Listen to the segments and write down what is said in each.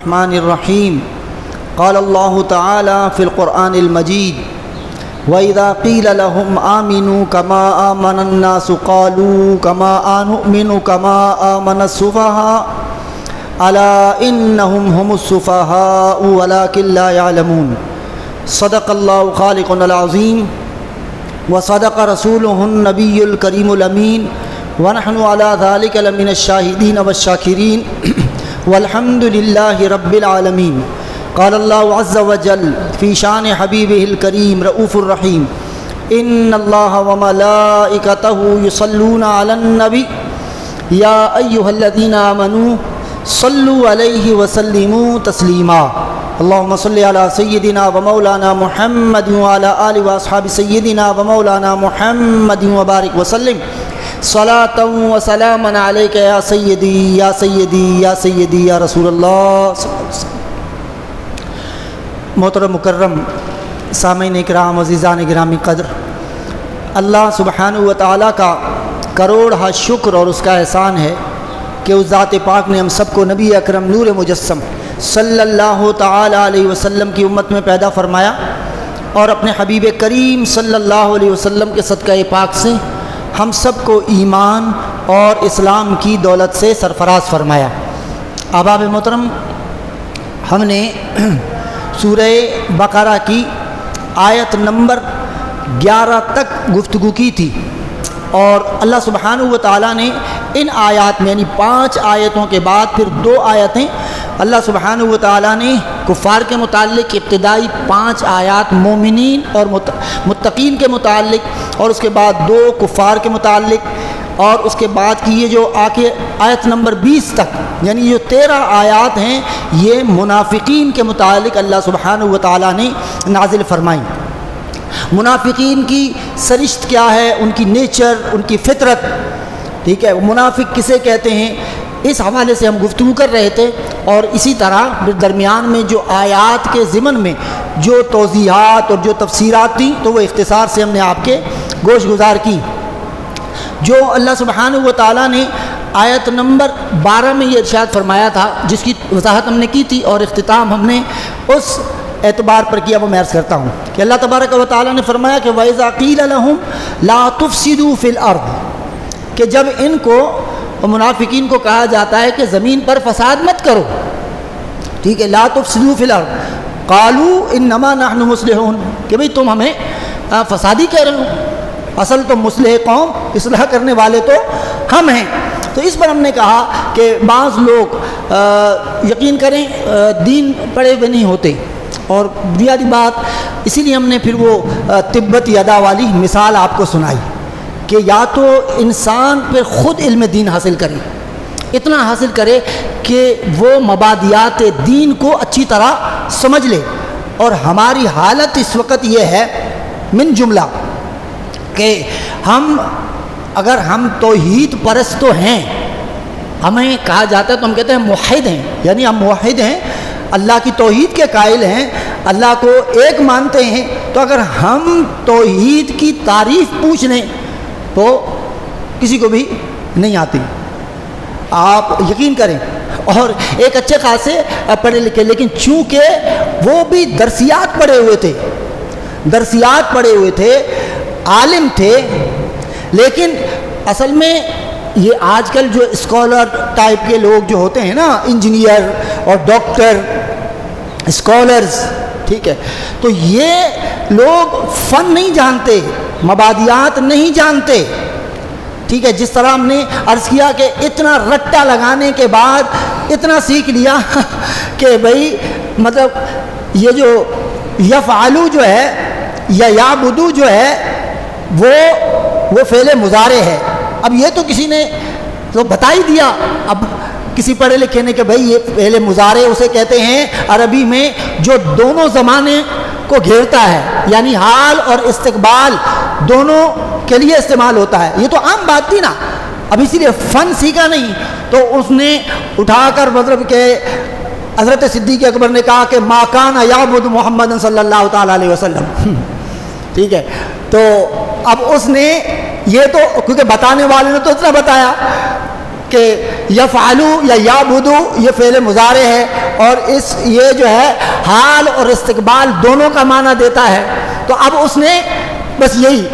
الرحمن الرحيم قال الله تعالى في القرآن المجيد وإذا قيل لهم آمنوا كما آمن الناس قالوا كما نؤمن كما آمن السفهاء ألا إنهم هم السفهاء ولكن لا يعلمون صدق الله خالقنا العظيم وصدق رسوله النبي الكريم الأمين ونحن على ذلك لمن الشاهدين والشاكرين والحمد لله رب العالمين قال الله عز وجل في شان حبيبه الكريم رؤوف الرحيم إن الله وملائكته يصلون على النبي يا أيها الذين آمنوا صلوا عليه وسلموا تسليما اللهم صل على سيدنا ومولانا محمد وعلى آله وأصحاب سيدنا ومولانا محمد وبارك وسلم صلاة وسلاما عليك يا سيدي يا سيدي يا سيدي يا رسول اللہ صلی اللہ علیہ وسلم۔ محترم مکرم سامعین اکرام عزیزان گرامی قدر، اللہ سبحانہ و تعالیٰ کا کروڑ شکر اور اس کا احسان ہے کہ اس ذات پاک نے ہم سب کو نبی اکرم نور مجسم صلی اللہ تعالیٰ علیہ وسلم کی امت میں پیدا فرمایا اور اپنے حبیب کریم صلی اللہ علیہ وسلم کے صدقہ پاک سے ہم سب کو ایمان اور اسلام کی دولت سے سرفراز فرمایا۔ احباب محترم، ہم نے سورہ بقرہ کی آیت نمبر 11 تک گفتگو کی تھی اور اللہ سبحانہ و تعالیٰ نے ان آیات میں یعنی 5 آیتوں کے بعد پھر 2 آیتیں اللہ سبحانہ و تعالیٰ نے کفار کے متعلق ابتدائی 5 آیات مومنین اور متقین کے متعلق اور اس کے بعد 2 کفار کے متعلق اور اس کے بعد کی یہ جو آگے آیت نمبر 20 تک یعنی جو 13 آیات ہیں یہ منافقین کے متعلق اللہ سبحانہ و تعالیٰ نے نازل فرمائیں۔ منافقین کی سرشت کیا ہے، ان کی نیچر، ان کی فطرت، ٹھیک ہے، منافق کسے کہتے ہیں، اس حوالے سے ہم گفتگو کر رہے تھے اور اسی طرح درمیان میں جو آیات کے ضمن میں جو توضیحات اور جو تفسیرات تھیں تو وہ اختصار سے ہم نے آپ کے گوش گزار کی۔ جو اللہ سبحانہ و تعالیٰ نے آیت نمبر 12 میں یہ ارشاد فرمایا تھا جس کی وضاحت ہم نے کی تھی اور اختتام ہم نے اس اعتبار پر کیا، وہ میں عرض کرتا ہوں کہ اللہ تبارک و تعالیٰ نے فرمایا کہ وَإِذَا قِيلَ لَهُمْ لَا تُفْسِدُوا فِي الْأَرْضِ، کہ جب ان کو منافقین کو کہا جاتا ہے کہ زمین پر فساد مت کرو، ٹھیک ہے، لا تفسدوا فی الارض قالوا انما نحن مصلحون، کہ بھئی تم ہمیں فسادی کہہ رہے ہو، اصل تو مصلح قوم، اصلاح کرنے والے تو ہم ہیں۔ تو اس پر ہم نے کہا کہ بعض لوگ یقین کریں دین پڑھے ہوئے نہیں ہوتے اور بنیادی بات اسی لیے ہم نے پھر وہ تبت یدا والی مثال آپ کو سنائی کہ یا تو انسان پہ خود علم دین حاصل کرے، اتنا حاصل کرے کہ وہ مبادیات دین کو اچھی طرح سمجھ لے، اور ہماری حالت اس وقت یہ ہے من جملہ کہ اگر ہم توحید پرست تو ہیں، ہمیں کہا جاتا ہے تو ہم کہتے ہیں موحد ہیں، یعنی ہم موحد ہیں، اللہ کی توحید کے قائل ہیں، اللہ کو ایک مانتے ہیں، تو اگر ہم توحید کی تعریف پوچھ لیں تو کسی کو بھی نہیں آتی، آپ یقین کریں، اور ایک اچھے خاصے پڑھے لکھے، لیکن چونکہ وہ بھی درسیات پڑھے ہوئے تھے، عالم تھے، لیکن اصل میں یہ آج کل جو اسکالر ٹائپ کے لوگ جو ہوتے ہیں نا، انجینئر اور ڈاکٹر، اسکالرز، ٹھیک ہے، تو یہ لوگ فن نہیں جانتے، مبادیات نہیں جانتے، ٹھیک ہے، جس طرح ہم نے عرض کیا کہ اتنا رٹا لگانے کے بعد اتنا سیکھ لیا کہ بھئی مطلب یہ جو یفعلو جو ہے یا یعبدو جو ہے وہ فعل مضارع ہے۔ اب یہ تو کسی نے تو بتا ہی دیا، اب کسی پڑھے لکھے نے کہ بھئی یہ فعل مضارع اسے کہتے ہیں عربی میں جو دونوں زمانے کو گھیرتا ہے، یعنی حال اور استقبال دونوں کے لیے استعمال ہوتا ہے۔ یہ تو عام بات تھی نا، اب اسی لیے فن سیکھا نہیں تو اس نے اٹھا کر مطلب کہ حضرت صدیق اکبر نے کہا کہ ما کان یعبد محمد صلی اللہ تعالیٰ علیہ وسلم، ٹھیک ہے، تو اب اس نے یہ تو کیونکہ بتانے والے نے تو اتنا بتایا کہ یفعلو یا یعبدو یہ فعل مضارع ہے، اور یہ جو ہے حال اور استقبال دونوں کا معنی دیتا ہے. تو اب اس نے بس یہی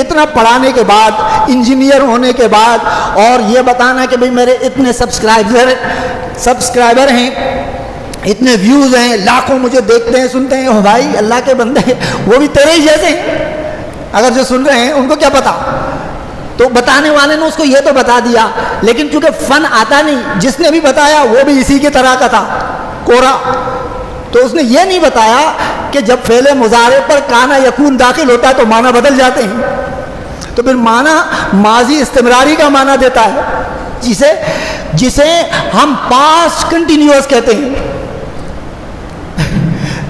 اتنا پڑھانے کے بعد، انجینئر ہونے کے بعد، اور یہ بتانا کہ بھئی میرے اتنے سبسکرائبر ہیں، اتنے ویوز ہیں، لاکھوں مجھے دیکھتے ہیں سنتے ہیں. او بھائی اللہ کے بندے، وہ بھی تیرے ہی جیسے ہیں. اگر جو سن رہے ہیں ان کو کیا پتا؟ تو بتانے والے نے اس کو یہ تو بتا دیا، لیکن چونکہ فن آتا نہیں، جس نے بھی بتایا وہ بھی اسی کی طرح کا تھا، کورا. تو اس نے یہ نہیں بتایا کہ جب فعل مضارع پر کانا یکون داخل ہوتا ہے تو معنی بدل جاتے ہیں. تو پھر معنی ماضی استمراری کا معنی دیتا ہے، جسے ہم پاسٹ کنٹینیوس کہتے ہیں.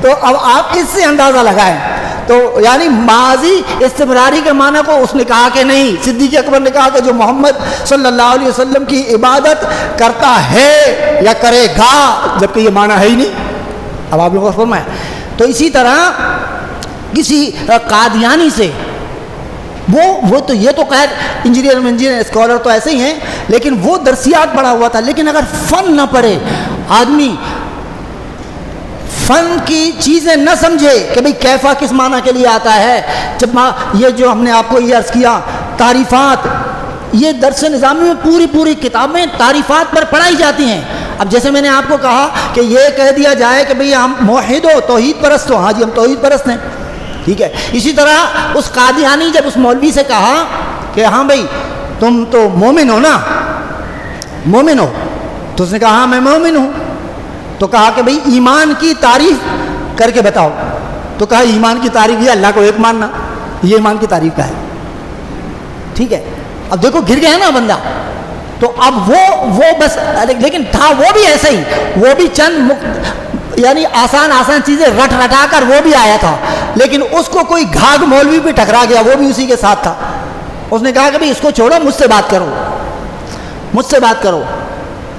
تو اب آپ اس سے اندازہ لگائیں. تو یعنی ماضی استمراری کے معنی کو اس نے کہا کہ نہیں. صدیق اکبر نے کہا کہ جو محمد صلی اللہ علیہ وسلم کی عبادت کرتا ہے یا کرے گا، جبکہ یہ معنی ہے ہی نہیں. اب آپ لوگوں کو فرمائیں. تو اسی طرح کسی قادیانی سے وہ تو یہ تو خیر انجینئر اسکالر تو ایسے ہی ہیں، لیکن وہ درسیات پڑھا ہوا تھا. لیکن اگر فن نہ پڑھے آدمی، فن کی چیزیں نہ سمجھے کہ بھئی کیفا کس معنی کے لیے آتا ہے. جب یہ جو ہم نے آپ کو یہ عرض کیا تعریفات، یہ درس نظامی میں پوری کتابیں تعریفات پر پڑھائی جاتی ہیں. اب جیسے میں نے آپ کو کہا کہ یہ کہہ دیا جائے کہ بھئی ہم موحد ہو، توحید پرست ہو، ہاں جی ہم توحید پرست ہیں، ٹھیک ہے. اسی طرح اس قادیانی جب اس مولوی سے کہا کہ ہاں بھئی تم تو مومن ہو نا، مومن ہو، تو اس نے کہا ہاں میں مومن ہوں. تو کہا کہ بھئی ایمان کی تعریف کر کے بتاؤ. تو کہا ایمان کی تعریف یہ اللہ کو ایک ماننا، یہ ایمان کی تعریف کا ہے. ٹھیک ہے. اب دیکھو گر گیا نا بندہ. تو اب وہ بس، لیکن تھا وہ بھی ایسا ہی، وہ بھی چند یعنی آسان چیزیں رٹا کر وہ بھی آیا تھا. لیکن اس کو کوئی گھاگ مولوی بھی ٹکرا گیا، وہ بھی اسی کے ساتھ تھا. اس نے کہا کہ بھئی اس کو چھوڑو، مجھ سے بات کرو.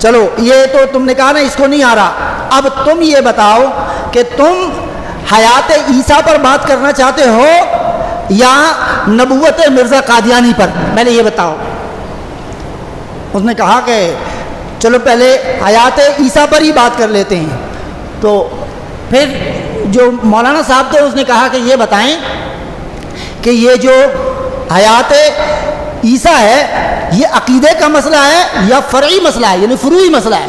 چلو یہ تو تم نے کہا نا اس کو نہیں آ رہا. اب تم یہ بتاؤ کہ تم حیات عیسیٰ پر بات کرنا چاہتے ہو یا نبوت مرزا قادیانی پر، پہلے یہ بتاؤ. اس نے کہا کہ چلو پہلے حیات عیسیٰ پر ہی بات کر لیتے ہیں. تو پھر جو مولانا صاحب تھے اس نے کہا کہ یہ بتائیں کہ یہ جو حیات عیسیٰ ہے یہ عقیدے کا مسئلہ ہے یا فرعی مسئلہ ہے، یعنی فروعی مسئلہ ہے.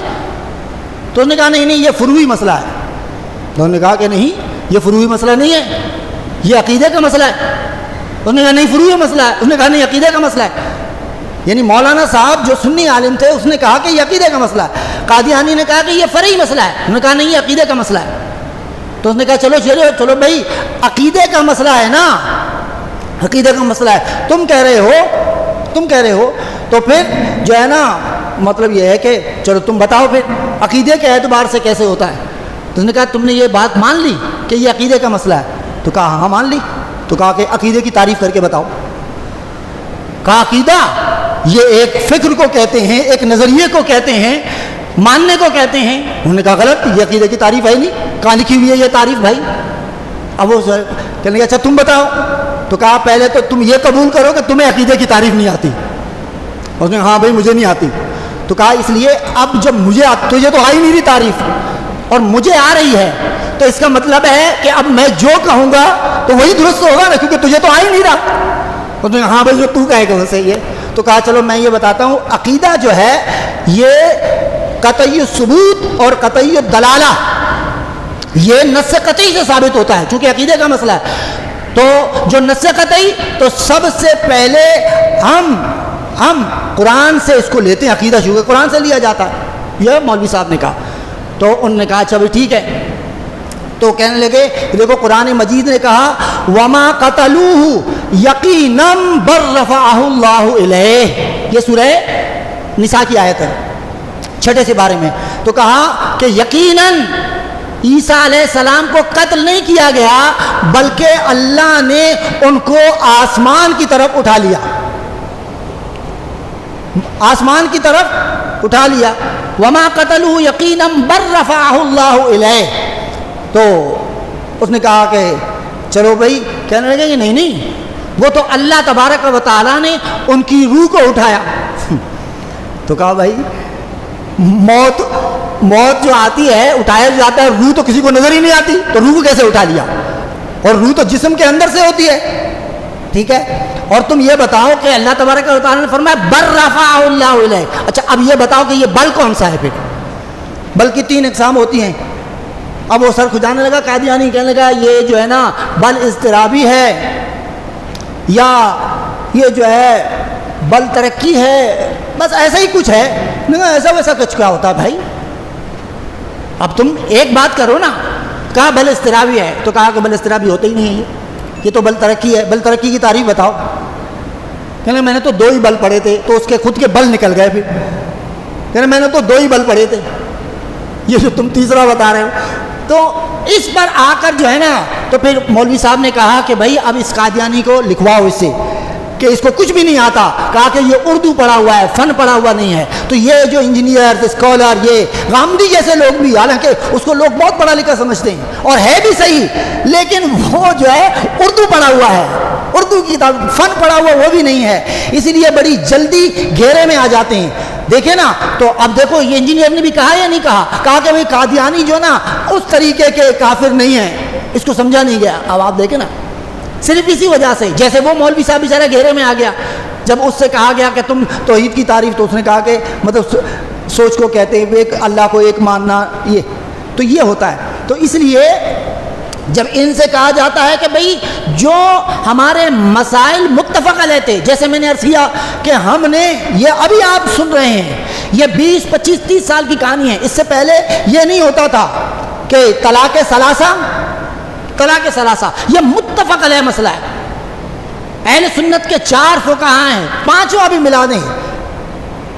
تو اس نے کہا نہیں یہ فروعی مسئلہ ہے. تو انہوں نے کہا کہ نہیں یہ فروعی مسئلہ نہیں ہے، یہ عقیدے کا مسئلہ ہے. اس نے کہا نہیں فروعی مسئلہ ہے. اس نے کہا نہیں عقیدے کا مسئلہ ہے. یعنی مولانا صاحب جو سنی عالم تھے اس نے کہا کہ یہ عقیدے کا مسئلہ ہے. قادیانی نے کہا کہ یہ فرعی مسئلہ ہے. انہوں نے کہا نہیں یہ عقیدے کا مسئلہ ہے. تو اس نے کہا چلو بھائی عقیدے کا مسئلہ ہے نا، عقیدے کا مسئلہ ہے، تم کہہ رہے ہو تو پھر جو ہے نا مطلب یہ ہے کہ چلو تم بتاؤ پھر عقیدے کے اعتبار سے کیسے ہوتا ہے. تو اس نے کہا تم نے یہ بات مان لی کہ یہ عقیدے کا مسئلہ ہے. تو کہا ہاں مان لی. تو کہا کہ عقیدے کی تعریف کر کے بتاؤ. کہا عقیدہ یہ ایک فکر کو کہتے ہیں، ایک نظریے کو کہتے ہیں، ماننے کو کہتے ہیں. انہوں نے کہا غلط، یہ عقیدے کی تعریف ہے نہیں، کہاں لکھی ہوئی ہے یہ تعریف بھائی. اب وہ کہنے لگا اچھا تم بتاؤ. تو کہا پہلے تو تم یہ قبول کرو کہ تمہیں عقیدے کی تعریف نہیں آتی. اس نے ہاں بھائی مجھے نہیں آتی. تو کہا اس لیے اب جب تجھے تو آئی نہیں رہی تعریف اور مجھے آ رہی ہے، تو اس کا مطلب ہے کہ اب میں جو کہوں گا تو وہی درست ہوگا نا، کیونکہ تجھے تو آ ہی نہیں رہا. اس نے ہاں بھائی جو تو کہے گا وہ صحیح ہے. تو کہا چلو میں یہ بتاتا ہوں، عقیدہ جو ہے یہ قطعی ثبوت اور قطعی دلالہ، یہ نص قطعی سے ثابت ہوتا ہے چونکہ عقیدے کا مسئلہ ہے. تو جو نص قطعی، تو سب سے پہلے ہم قرآن سے اس کو لیتے ہیں، عقیدہ چونکہ قرآن سے لیا جاتا ہے. یہ مولوی صاحب نے کہا. تو انہوں نے کہا اچھا بھائی ٹھیک ہے. تو کہنے لگے دیکھو قرآن مجید نے کہا وما قتلوہ یقینا بل رفعہ اللہ الیہ، یہ سورہ نساء کی آیت ہے 6 سپارے میں. تو کہا کہ یقیناً عیسیٰ علیہ السلام کو قتل نہیں کیا گیا بلکہ اللہ نے ان کو آسمان کی طرف اٹھا لیا، آسمان کی طرف اٹھا لیا. وما قتلوہ یقینا بل رفعہ اللہ الیہ. تو اس نے کہا کہ چلو بھائی، کہنے لگے کہ نہیں وہ تو اللہ تبارک و تعالیٰ نے ان کی روح کو اٹھایا. تو کہا بھائی موت جو آتی ہے اٹھایا جاتا ہے، روح تو کسی کو نظر ہی نہیں آتی، تو روح کو کیسے اٹھا لیا؟ اور روح تو جسم کے اندر سے ہوتی ہے، ٹھیک ہے؟ اور تم یہ بتاؤ کہ اللہ تبارک و تعالیٰ نے فرمایا بل رفعہ اللہ الیہ، اچھا اب یہ بتاؤ کہ یہ بل کون سا ہے؟ پھر بل کی 3 اقسام ہوتی ہیں۔ اب وہ سر کھجانے لگا قادیانی، کہنے لگا یہ جو ہے نا بل اضطرابی ہے، یا یہ جو ہے بل ترقی ہے، بس ایسا ہی کچھ ہے۔ نہیں ایسا ویسا کچھ کیا ہوتا بھائی، اب تم ایک بات کرو نا۔ کہا بل اضطرابی ہے، تو کہا کہ بل اضطرابی ہوتا ہی نہیں ہے، یہ تو بل ترقی ہے۔ بل ترقی کی تعریف بتاؤ۔ کہنے میں نے تو 2 ہی بل پڑھے تھے، تو اس کے خود کے بل نکل گئے۔ پھر کہنے میں نے تو 2 ہی بل پڑھے تھے، یہ جو تم تیسرا بتا رہے ہو۔ تو اس پر آ کر جو ہے نا، تو پھر مولوی صاحب نے کہا کہ بھائی اب اس قادیانی کو لکھواؤ اس سے کہ اس کو کچھ بھی نہیں آتا۔ کہا کہ یہ اردو پڑھا ہوا ہے، فن پڑھا ہوا نہیں ہے۔ تو یہ جو انجینئر، اسکالر، یہ غامدی جیسے لوگ بھی، حالانکہ اس کو لوگ بہت پڑھا لکھا سمجھتے ہیں اور ہے بھی صحیح، لیکن وہ جو ہے اردو پڑھا ہوا ہے، اردو کی کتاب، فن پڑھا ہوا وہ بھی نہیں ہے، اسی لیے بڑی جلدی گھیرے میں آ جاتے ہیں۔ دیکھیں نا، تو اب دیکھو یہ انجینئر نے بھی کہا یا نہیں کہا؟ کہا کہ بھئی قادیانی جو نا اس طریقے کے کافر نہیں ہیں، اس کو سمجھا نہیں گیا۔ اب آپ دیکھیں نا، صرف اسی وجہ سے، جیسے وہ مولوی صاحب بیچارہ گھیرے میں آ گیا، جب اس سے کہا گیا کہ تم توحید کی تعریف، تو اس نے کہا کہ مطلب سوچ کو کہتے ہیں ایک اللہ کو ایک ماننا، یہ تو یہ ہوتا ہے۔ تو اس لیے جب ان سے کہا جاتا ہے کہ بھئی جو ہمارے مسائل متفق علیہ تھے، جیسے میں نے عرض کیا کہ ہم نے یہ ابھی آپ سن رہے ہیں، یہ 20 25 30 سال کی کہانی ہے، اس سے پہلے یہ نہیں ہوتا تھا کہ طلاق ثلاثہ یہ متفق علیہ مسئلہ ہے۔ اہل سنت کے 4 فقہاء ہیں، 5واں بھی ملا دیں،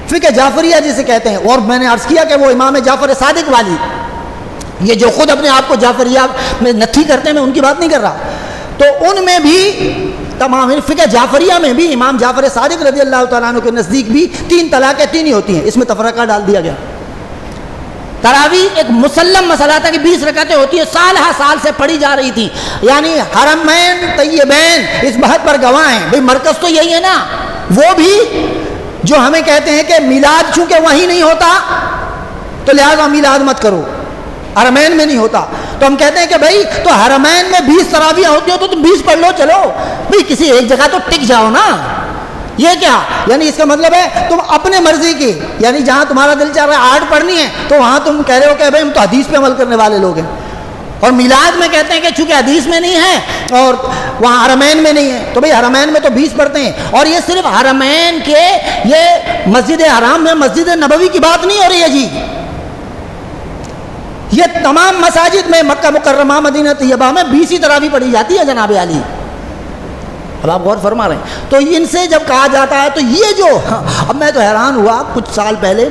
فقہ جعفریہ جسے کہتے ہیں، اور میں نے عرض کیا کہ وہ امام جعفر صادق والی، یہ جو خود اپنے آپ کو جعفریہ میں نتھی کرتے ہیں، میں ان کی بات نہیں کر رہا، تو ان میں بھی تمام فقہ جعفریہ میں بھی امام جعفر صادق رضی اللہ تعالیٰ عنہ کے نزدیک بھی 3 طلاقیں 3 ہی ہوتی ہیں، اس میں تفرقہ ڈال دیا گیا۔ تراویح ایک مسلم مسئلہ تھا کہ 20 رکعتیں ہوتی ہیں، سال سے پڑھی جا رہی تھی، یعنی حرمین طیبین اس بات پر گواہ ہیں، بھئی مرکز تو یہی ہے نا۔ وہ بھی جو ہمیں کہتے ہیں کہ میلاد چونکہ وہیں نہیں ہوتا تو لہذا میلاد مت کرو، حرمین میں نہیں ہوتا، تو ہم کہتے ہیں کہ بھائی تو حرمین میں 20 تراویح ہوتی ہو تو تم 20 پڑھ لو، چلو بھئی کسی ایک جگہ تو ٹک جاؤ نا۔ یہ کیا یعنی اس کا مطلب ہے تم اپنے مرضی کی، یعنی جہاں تمہارا دل چاہ رہا ہے 8 پڑھنی ہے تو وہاں تم کہہ رہے ہو کہ بھائی ہم تو حدیث پہ عمل کرنے والے لوگ ہیں، اور میلاد میں کہتے ہیں کہ چونکہ حدیث میں نہیں ہے اور وہاں حرمین میں نہیں ہے تو بھائی حرمین میں تو 20 پڑھتے ہیں۔ اور یہ صرف حرمین کے، یہ مسجد حرام میں مسجد نبوی کی بات نہیں ہو رہی ہے جی، یہ تمام مساجد میں مکہ مکرمہ مدینہ طیبہ میں 20 ہی تراویح پڑھی جاتی ہے جناب علی۔ اب آپ غور فرما رہے ہیں، تو ان سے جب کہا جاتا ہے تو یہ جو، اب میں تو حیران ہوا، کچھ سال پہلے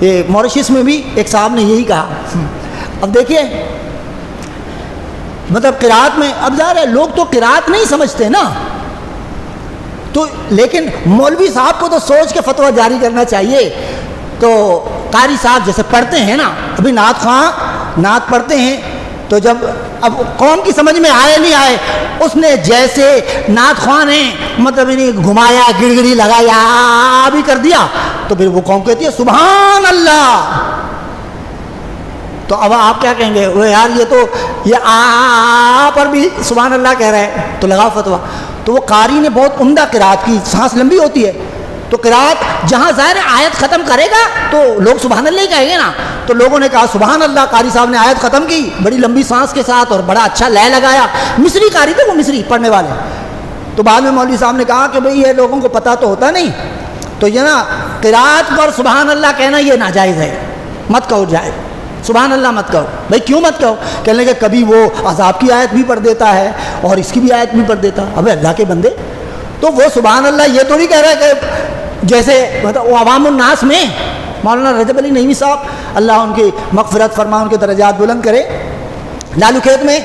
یہ موریشس میں بھی ایک صاحب نے یہی کہا۔ اب دیکھیے مطلب قرات میں، اب ظاہر ہے لوگ تو قرات نہیں سمجھتے نا، تو لیکن مولوی صاحب کو تو سوچ کے فتویٰ جاری کرنا چاہیے۔ تو قاری صاحب جیسے پڑھتے ہیں نا، ابھی نعت خواں نعت پڑھتے ہیں، تو جب اب قوم کی سمجھ میں آئے نہیں آئے، اس نے جیسے نعت خواں نے مطلب گھمایا، گڑ گڑی لگایا بھی کر دیا، تو پھر وہ قوم کہتی ہے سبحان اللہ۔ تو اب آپ کیا کہیں گے؟ وہ یار یہ تو یہ آ پر بھی سبحان اللہ کہہ رہے ہیں، تو لگاؤ فتویٰ۔ تو وہ قاری نے بہت عمدہ قرات کی، سانس لمبی ہوتی ہے، تو قرات جہاں ظاہر آیت ختم کرے گا تو لوگ سبحان اللہ ہی کہیں گے نا، تو لوگوں نے کہا سبحان اللہ، قاری صاحب نے آیت ختم کی بڑی لمبی سانس کے ساتھ اور بڑا اچھا لے لگایا، مصری قاری تھے وہ، مصری پڑھنے والے۔ تو بعد میں مولوی صاحب نے کہا کہ بھئی یہ لوگوں کو پتہ تو ہوتا نہیں، تو یہ نا قرات پر سبحان اللہ کہنا یہ ناجائز ہے، مت کہو جائز، سبحان اللہ مت کہو۔ بھائی کیوں مت کہو؟ کہنے لگے کبھی وہ عذاب کی آیت بھی پڑھ دیتا ہے اور اس کی بھی آیت بھی پڑھ دیتا ہے۔ ابے اللہ کے بندے، تو وہ سبحان اللہ یہ تھوڑی کہہ رہا ہے کہ جیسے مطلب وہ عوام الناس میں مولانا رجب علی نعیمی صاحب اللہ ان کی مغفرت فرما، ان کے درجات بلند کرے، لالو کھیت میں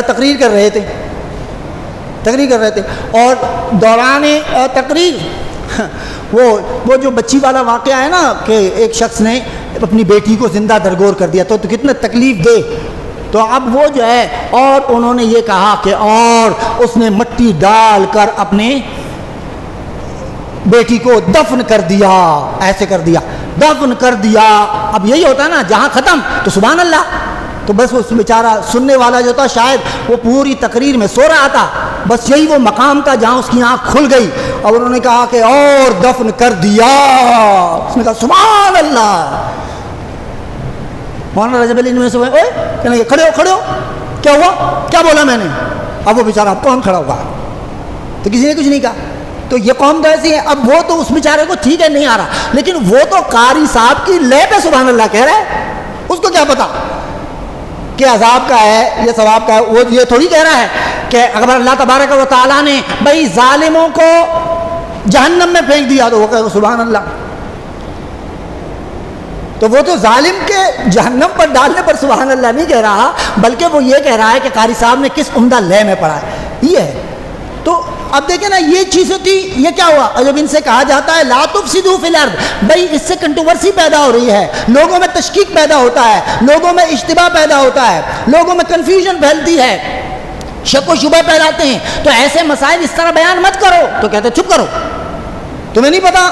تقریر کر رہے تھے اور دوران تقریر وہ جو بچی والا واقعہ ہے نا کہ ایک شخص نے اپنی بیٹی کو زندہ درگور کر دیا، تو کتنے تکلیف دے، تو اب وہ جو ہے اور انہوں نے یہ کہا کہ اور اس نے مٹی ڈال کر اپنے بیٹی کو دفن کر دیا، ایسے کر دیا، دفن کر دیا۔ اب یہی ہوتا ہے نا، جہاں ختم تو سبحان اللہ، تو بس وہ بیچارہ سننے والا جو تھا شاید وہ پوری تقریر میں سو رہا تھا، بس یہی وہ مقام تھا جہاں اس کی آنکھ کھل گئی اور انہوں نے کہا کہ اور دفن کر دیا۔ اس نے کہا سبحان اللہ۔ مولانا رجب علی میں سے کہنے لگے کھڑے ہو کھڑے ہو، کیا ہوا، کیا بولا میں نے؟ اب وہ بیچارہ اب کون کھڑا ہوگا؟ تو کسی نے کچھ نہیں کہا۔ تو یہ قوم تو ایسی ہے، اب وہ تو اس بیچارے کو ٹھیک ہے نہیں آ رہا، لیکن وہ تو قاری صاحب کی لے پہ سبحان اللہ کہہ رہا ہے، اس کو کیا پتا کہ عذاب کا ہے یا ثواب کا ہے؟ وہ یہ تھوڑی کہہ رہا ہے کہ اگر اللہ تبارک و تعالیٰ نے بھائی ظالموں کو جہنم میں پھینک دیا تو وہ کہے سبحان اللہ، تو وہ تو ظالم کے جہنم پر ڈالنے پر سبحان اللہ نہیں کہہ رہا، بلکہ وہ یہ کہہ رہا ہے کہ قاری صاحب نے کس عمدہ لے میں پڑھا ہے، یہ ہے۔ تو اب دیکھیں نا یہ چیزیں تھی، یہ کیا ہوا؟ جب ان سے کہا جاتا ہے لا تفسدوا فی الارض، بھائی اس سے کنٹروورسی پیدا ہو رہی ہے، لوگوں میں تشکیک پیدا ہوتا ہے، لوگوں میں اشتباہ پیدا ہوتا ہے، لوگوں میں کنفیوژن پھیلتی ہے، شک و شبہ پھیلاتے ہیں، تو ایسے مسائل اس طرح بیان مت کرو۔ تو کہتے چپ کرو، تمہیں نہیں پتا،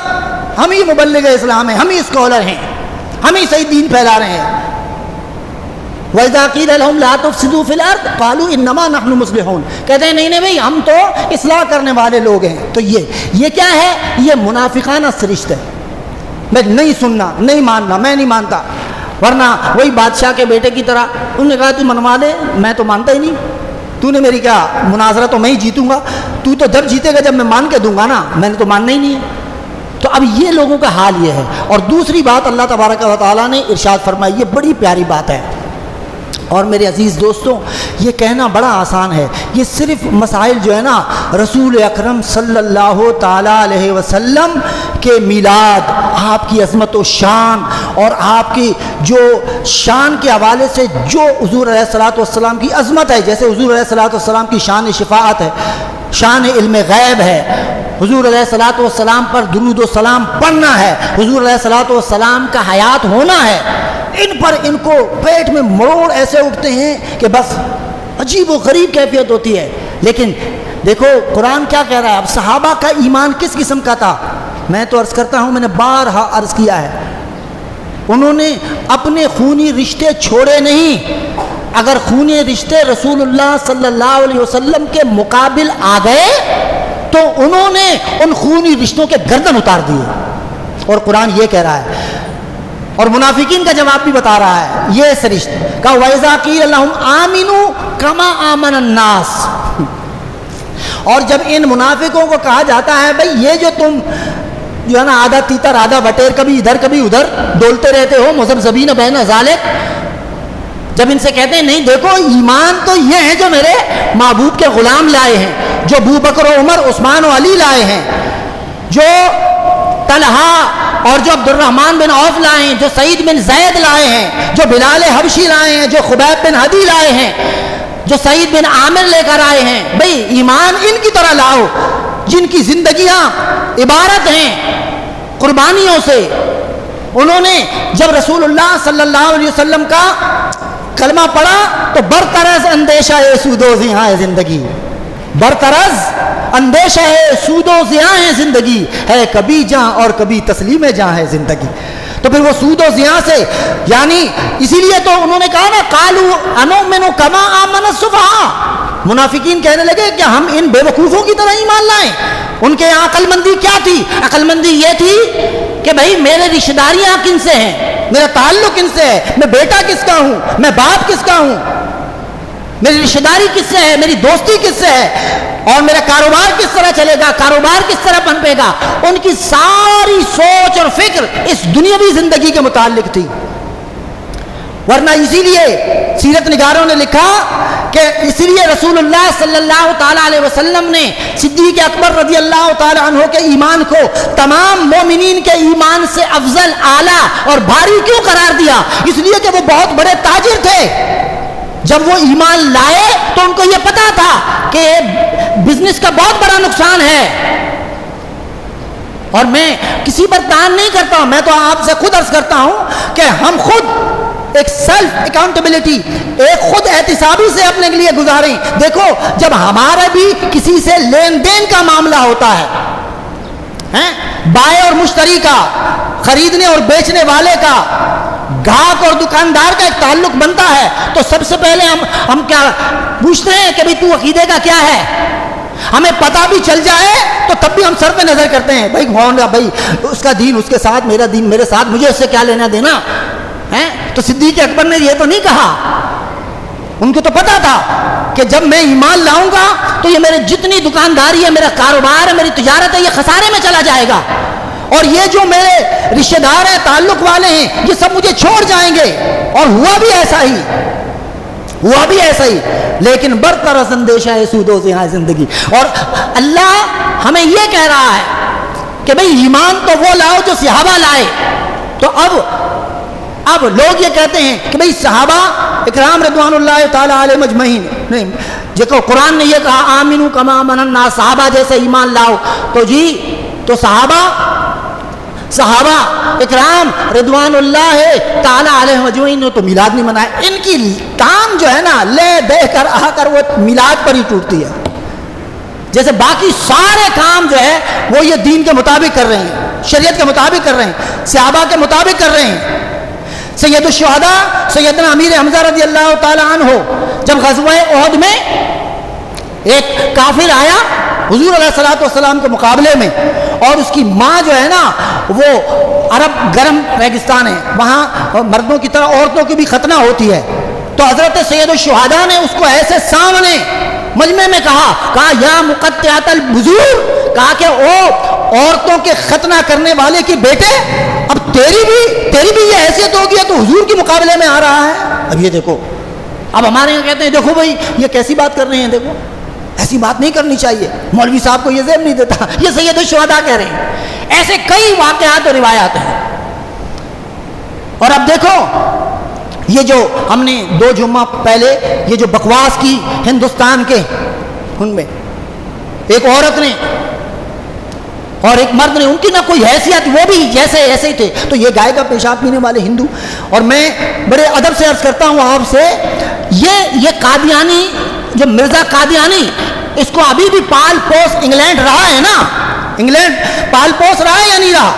ہم ہی مبلغ اسلام ہیں، ہم ہی اسکالر ہیں، ہم ہی صحیح دین پھیلا رہے ہیں۔ وَإِذَا قِيلَ لَهُمْ لَا تُفْسِدُوا فِي الْأَرْضِ قَالُوا إِنَّمَا نَحْنُ مُصْلِحُونَ، کہتے ہیں نہیں نہیں بھائی ہم تو اصلاح کرنے والے لوگ ہیں۔ تو یہ کیا ہے؟ یہ منافقانہ سرشت ہے، میں نہیں سننا، نہیں ماننا، میں نہیں مانتا، ورنہ وہی بادشاہ کے بیٹے کی طرح انہوں نے کہا تو منوا لے، میں تو مانتا ہی نہیں، تو نے میری کیا مناظرہ، تو میں ہی جیتوں گا، تو جب جیتے گا جب میں مان کے دوں گا نا، میں نے تو ماننا ہی نہیں ہے۔ تو اب یہ لوگوں کا حال یہ ہے۔ اور دوسری بات اللہ تبارک و تعالیٰ نے ارشاد فرمائی، یہ بڑی پیاری بات ہے، اور میرے عزیز دوستوں یہ کہنا بڑا آسان ہے، یہ صرف مسائل جو ہے نا رسول اکرم صلی اللہ تعالیٰ علیہ وسلم کے میلاد، آپ کی عظمت و شان اور آپ کی جو شان کے حوالے سے جو حضور علیہ الصلوۃ والسلام کی عظمت ہے، جیسے حضور علیہ الصلوۃ والسلام کی شان شفاعت ہے، شان علم غیب ہے، حضور علیہ الصلوۃ والسلام پر درود و سلام پڑھنا ہے، حضور علیہ الصلوۃ والسلام کا حیات ہونا ہے، ان پر ان کو پیٹ میں مروڑ ایسے اٹھتے ہیں کہ بس عجیب و غریب کیفیت ہوتی ہے۔ لیکن دیکھو قرآن کیا کہہ رہا ہے، اب صحابہ کا ایمان کس قسم کا تھا؟ میں تو عرض کرتا ہوں، میں نے بارہا عرض کیا ہے، انہوں نے اپنے خونی رشتے چھوڑے نہیں، اگر خونی رشتے رسول اللہ صلی اللہ علیہ وسلم کے مقابل آ گئے تو انہوں نے ان خونی رشتوں کے گردن اتار دیے، اور قرآن یہ کہہ رہا ہے، اور منافقین کا جواب بھی بتا رہا ہے یہ سرشت کا وَإِذَا قِيلَ لَهُمْ آمِنُوا كَمَا آمَنَ النَّاسِ، اور جب ان منافقوں کو کہا جاتا ہے بھئی یہ جو تم جو ہے نا آدھا تیتر آدھا بٹیر، کبھی ادھر کبھی ادھر ڈولتے رہتے ہو، مذبذبین بین ذالک، جب ان سے کہتے ہیں نہیں دیکھو ایمان تو یہ ہے جو میرے محبوب کے غلام لائے ہیں، جو ابو بکر و عمر عثمان و علی لائے ہیں، جو طلحہ اور جو عبد الرحمن بن عوف لائے ہیں، جو سعید بن زید لائے ہیں، جو بلال حبشی لائے ہیں، جو خبیب بن ہدی لائے ہیں، جو سعید بن عامر لے کر آئے ہیں، بھئی ایمان ان کی طرح لاؤ جن کی زندگیاں عبارت ہیں قربانیوں سے۔ انہوں نے جب رسول اللہ صلی اللہ علیہ وسلم کا کلمہ پڑھا تو برطرز اندیشہ سود و زیاں ہے زندگی، برطرز اندیشہ ہے سود و زیاں ہے زندگی، ہے کبھی جاں اور کبھی تسلیم جاں ہے زندگی۔ تو پھر وہ سود و زیاں سے، یعنی اسی لیے تو انہوں نے کہا نا قالوا انؤمن کما آمن السفہاء، منافقین کہنے لگے کہ ہم ان بے وقوفوں کی طرح ایمان لائیں۔ ان کے یہاں عقل مندی کیا تھی؟ عقل مندی یہ تھی کہ بھائی میرے رشتہ داریاں کن سے ہیں، میرا تعلق کن سے ہے، میں بیٹا کس کا ہوں، میں باپ کس کا ہوں، میری رشتہ داری کس سے ہے، میری دوستی کس سے ہے، اور میرا کاروبار کس طرح چلے گا، کاروبار کس طرح پنپے گا۔ ان کی ساری سوچ اور فکر اس دنیاوی زندگی کے متعلق تھی۔ ورنہ اسی لیے سیرت نگاروں نے لکھا کہ اسی لیے رسول اللہ صلی اللہ تعالیٰ علیہ وسلم نے صدیق اکبر رضی اللہ تعالیٰ عنہ کے ایمان کو تمام مومنین کے ایمان سے افضل، اعلیٰ اور بھاری کیوں قرار دیا؟ اس لیے کہ وہ بہت بڑے تاجر تھے۔ جب وہ ایمان لائے تو ان کو یہ پتا تھا کہ بزنس کا بہت بڑا نقصان ہے، اور میں کسی پر تان نہیں کرتا ہوں، میں تو آپ سے خود عرض کرتا ہوں کہ ہم خود ایک سیلف اکاؤنٹیبلٹی، ایک خود احتسابی سے اپنے کے لیے گزاریں۔ دیکھو جب ہمارا بھی کسی سے لین دین کا معاملہ ہوتا ہے، ہیں؟ بائع اور مشتری کا، خریدنے اور بیچنے والے کا، گاہک اور دکاندار کا ایک تعلق بنتا ہے تو سب سے پہلے ہم کیا پوچھتے ہیں کہ بھئی تو عقیدے کا کیا ہے؟ ہمیں پتہ بھی چل جائے تو تب بھی ہم سر پہ نظر کرتے ہیں، بھائی بھائی اس کا دین اس کے ساتھ، میرا دین میرے ساتھ، مجھے اس سے کیا لینا دینا ہے؟ تو صدیق اکبر نے یہ تو نہیں کہا، ان کو تو پتا تھا کہ جب میں ایمان لاؤں گا تو یہ میرے جتنی دکانداری ہے، میرا کاروبار ہے، میری تجارت ہے، یہ خسارے میں چلا جائے گا، اور یہ جو میرے رشتہ دار ہیں، تعلق والے ہیں، یہ سب مجھے چھوڑ جائیں گے۔ اور ہوا بھی ایسا ہی، لیکن برطرف اندیشہ ہے سود و زیاں زندگی۔ اور اللہ ہمیں یہ کہہ رہا ہے کہ بھئی ایمان تو وہ لاؤ جو صحابہ لائے۔ تو اب لوگ یہ کہتے ہیں کہ بھئی صحابہ اکرام رضوان اللہ تعالی علیہ مجمعین، نہیں، جو قرآن نے یہ کہا آمنو کما آمن الناس، صحابہ جیسے ایمان لاؤ، تو صحابہ اکرام رضوان اللہ تعالی علیہ مجمعین نے تو میلاد نہیں منایا۔ ان کی کام جو ہے نا لے دے کر آ کر وہ میلاد پر ہی ٹوٹتی ہے، جیسے باقی سارے کام جو ہے وہ یہ دین کے مطابق کر رہے ہیں، شریعت کے مطابق کر رہے ہیں، صحابہ کے مطابق کر رہے ہیں۔ سید الشہداء سیدنا امیر حمزہ رضی اللہ تعالی عنہ جب غزوہ احد میں ایک کافر آیا حضور علیہ الصلوۃ والسلام کے مقابلے میں، اور اس کی ماں جو ہے نا وہ عرب گرم ریگستان ہے، وہاں مردوں کی طرح عورتوں کی بھی ختنہ ہوتی ہے، تو حضرت سید الشہداء نے اس کو ایسے سامنے مجمع میں کہا یا مقطعۃ البذور، کہا کہ او عورتوں کے ختنہ کرنے والے کی بیٹے، اب تیری بھی یہ حیثیت ہوگی تو حضور کے مقابلے میں آ رہا ہے۔ اب یہ دیکھو، اب ہمارے یہاں کہتے ہیں دیکھو بھائی یہ کیسی بات کر رہے ہیں، دیکھو ایسی بات نہیں کرنی چاہیے، مولوی صاحب کو یہ ذہن نہیں دیتا، یہ سید الشہداء کہہ رہے ہیں۔ ایسے کئی واقعات اور روایات ہیں۔ اور اب دیکھو یہ جو ہم نے 2 جمعہ پہلے یہ جو بکواس کی ہندوستان کے، ان میں ایک عورت نے اور ایک مرد نے، ان کی نہ کوئی حیثیت، وہ بھی جیسے ایسے ہی تھے، تو یہ گائے کا پیشاب پینے والے ہندو۔ اور میں بڑے ادب سے عرض کرتا ہوں آپ سے، یہ قادیانی جو مرزا قادیانی، اس کو ابھی بھی پال پوس انگلینڈ رہا ہے نا، انگلینڈ پال پوس رہا ہے یا نہیں رہا؟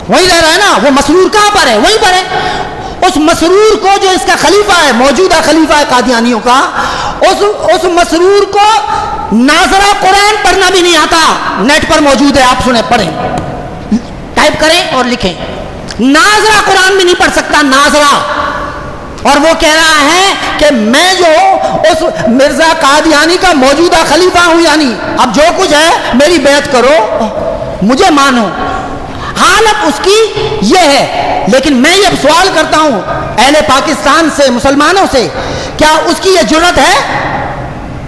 وہی رہ رہا ہے نا، وہ مسرور کہاں پر ہے؟ وہیں پر ہے۔ اس مسرور کو جو اس کا خلیفہ ہے، موجودہ خلیفہ ہے قادیانیوں کا، اس مسرور کو ناظرہ قرآن پڑھنا بھی نہیں آتا، نیٹ پر موجود ہے، آپ سنیں، پڑھیں، ٹائپ کریں اور لکھیں، ناظرہ قرآن بھی نہیں پڑھ سکتا، ناظرہ۔ اور وہ کہہ رہا ہے کہ میں جو اس مرزا قادیانی کا موجودہ خلیفہ ہوں، یعنی اب جو کچھ ہے میری بیعت کرو، مجھے مانو۔ حالت اس کی یہ ہے، لیکن میں یہ سوال کرتا ہوں اہل پاکستان سے، مسلمانوں سے، کیا اس کی یہ جرت ہے؟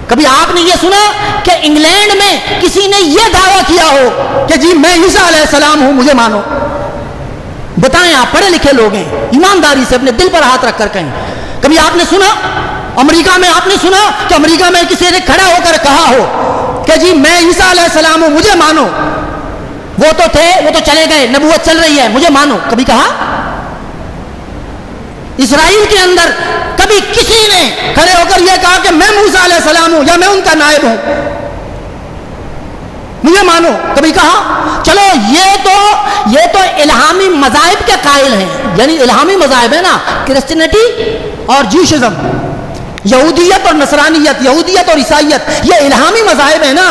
کبھی آپ نے یہ سنا کہ انگلینڈ میں کسی نے یہ دعویٰ کیا ہو کہ جی میں عیسیٰ علیہ السلام ہوں، مجھے مانو؟ بتائیں، آپ پڑھے لکھے لوگ ہیں، ایمانداری سے اپنے دل پر ہاتھ رکھ کر کہیں، کبھی آپ نے سنا امریکہ میں، آپ نے سنا کہ امریکہ میں کسی نے کھڑا ہو کر کہا ہو کہ جی میں عیسیٰ علیہ السلام ہوں، مجھے مانو؟ وہ تو تھے، وہ تو چلے گئے، نبوت چل رہی ہے، مجھے مانو؟ کبھی کہا؟ اسرائیل کے اندر کبھی کسی نے کھڑے ہو کر یہ کہا کہ میں موسیٰ علیہ السلام ہوں یا میں ان کا نائب ہوں، مجھے مانو؟ کبھی کہا؟ چلو یہ تو الہامی مذاہب کے قائل ہیں، یعنی الہامی مذاہب ہے نا، کرسچینٹی اور جیوشزم، یہودیت اور نصرانیت، یہودیت اور عیسائیت، یہ الہامی مذاہب ہیں نا۔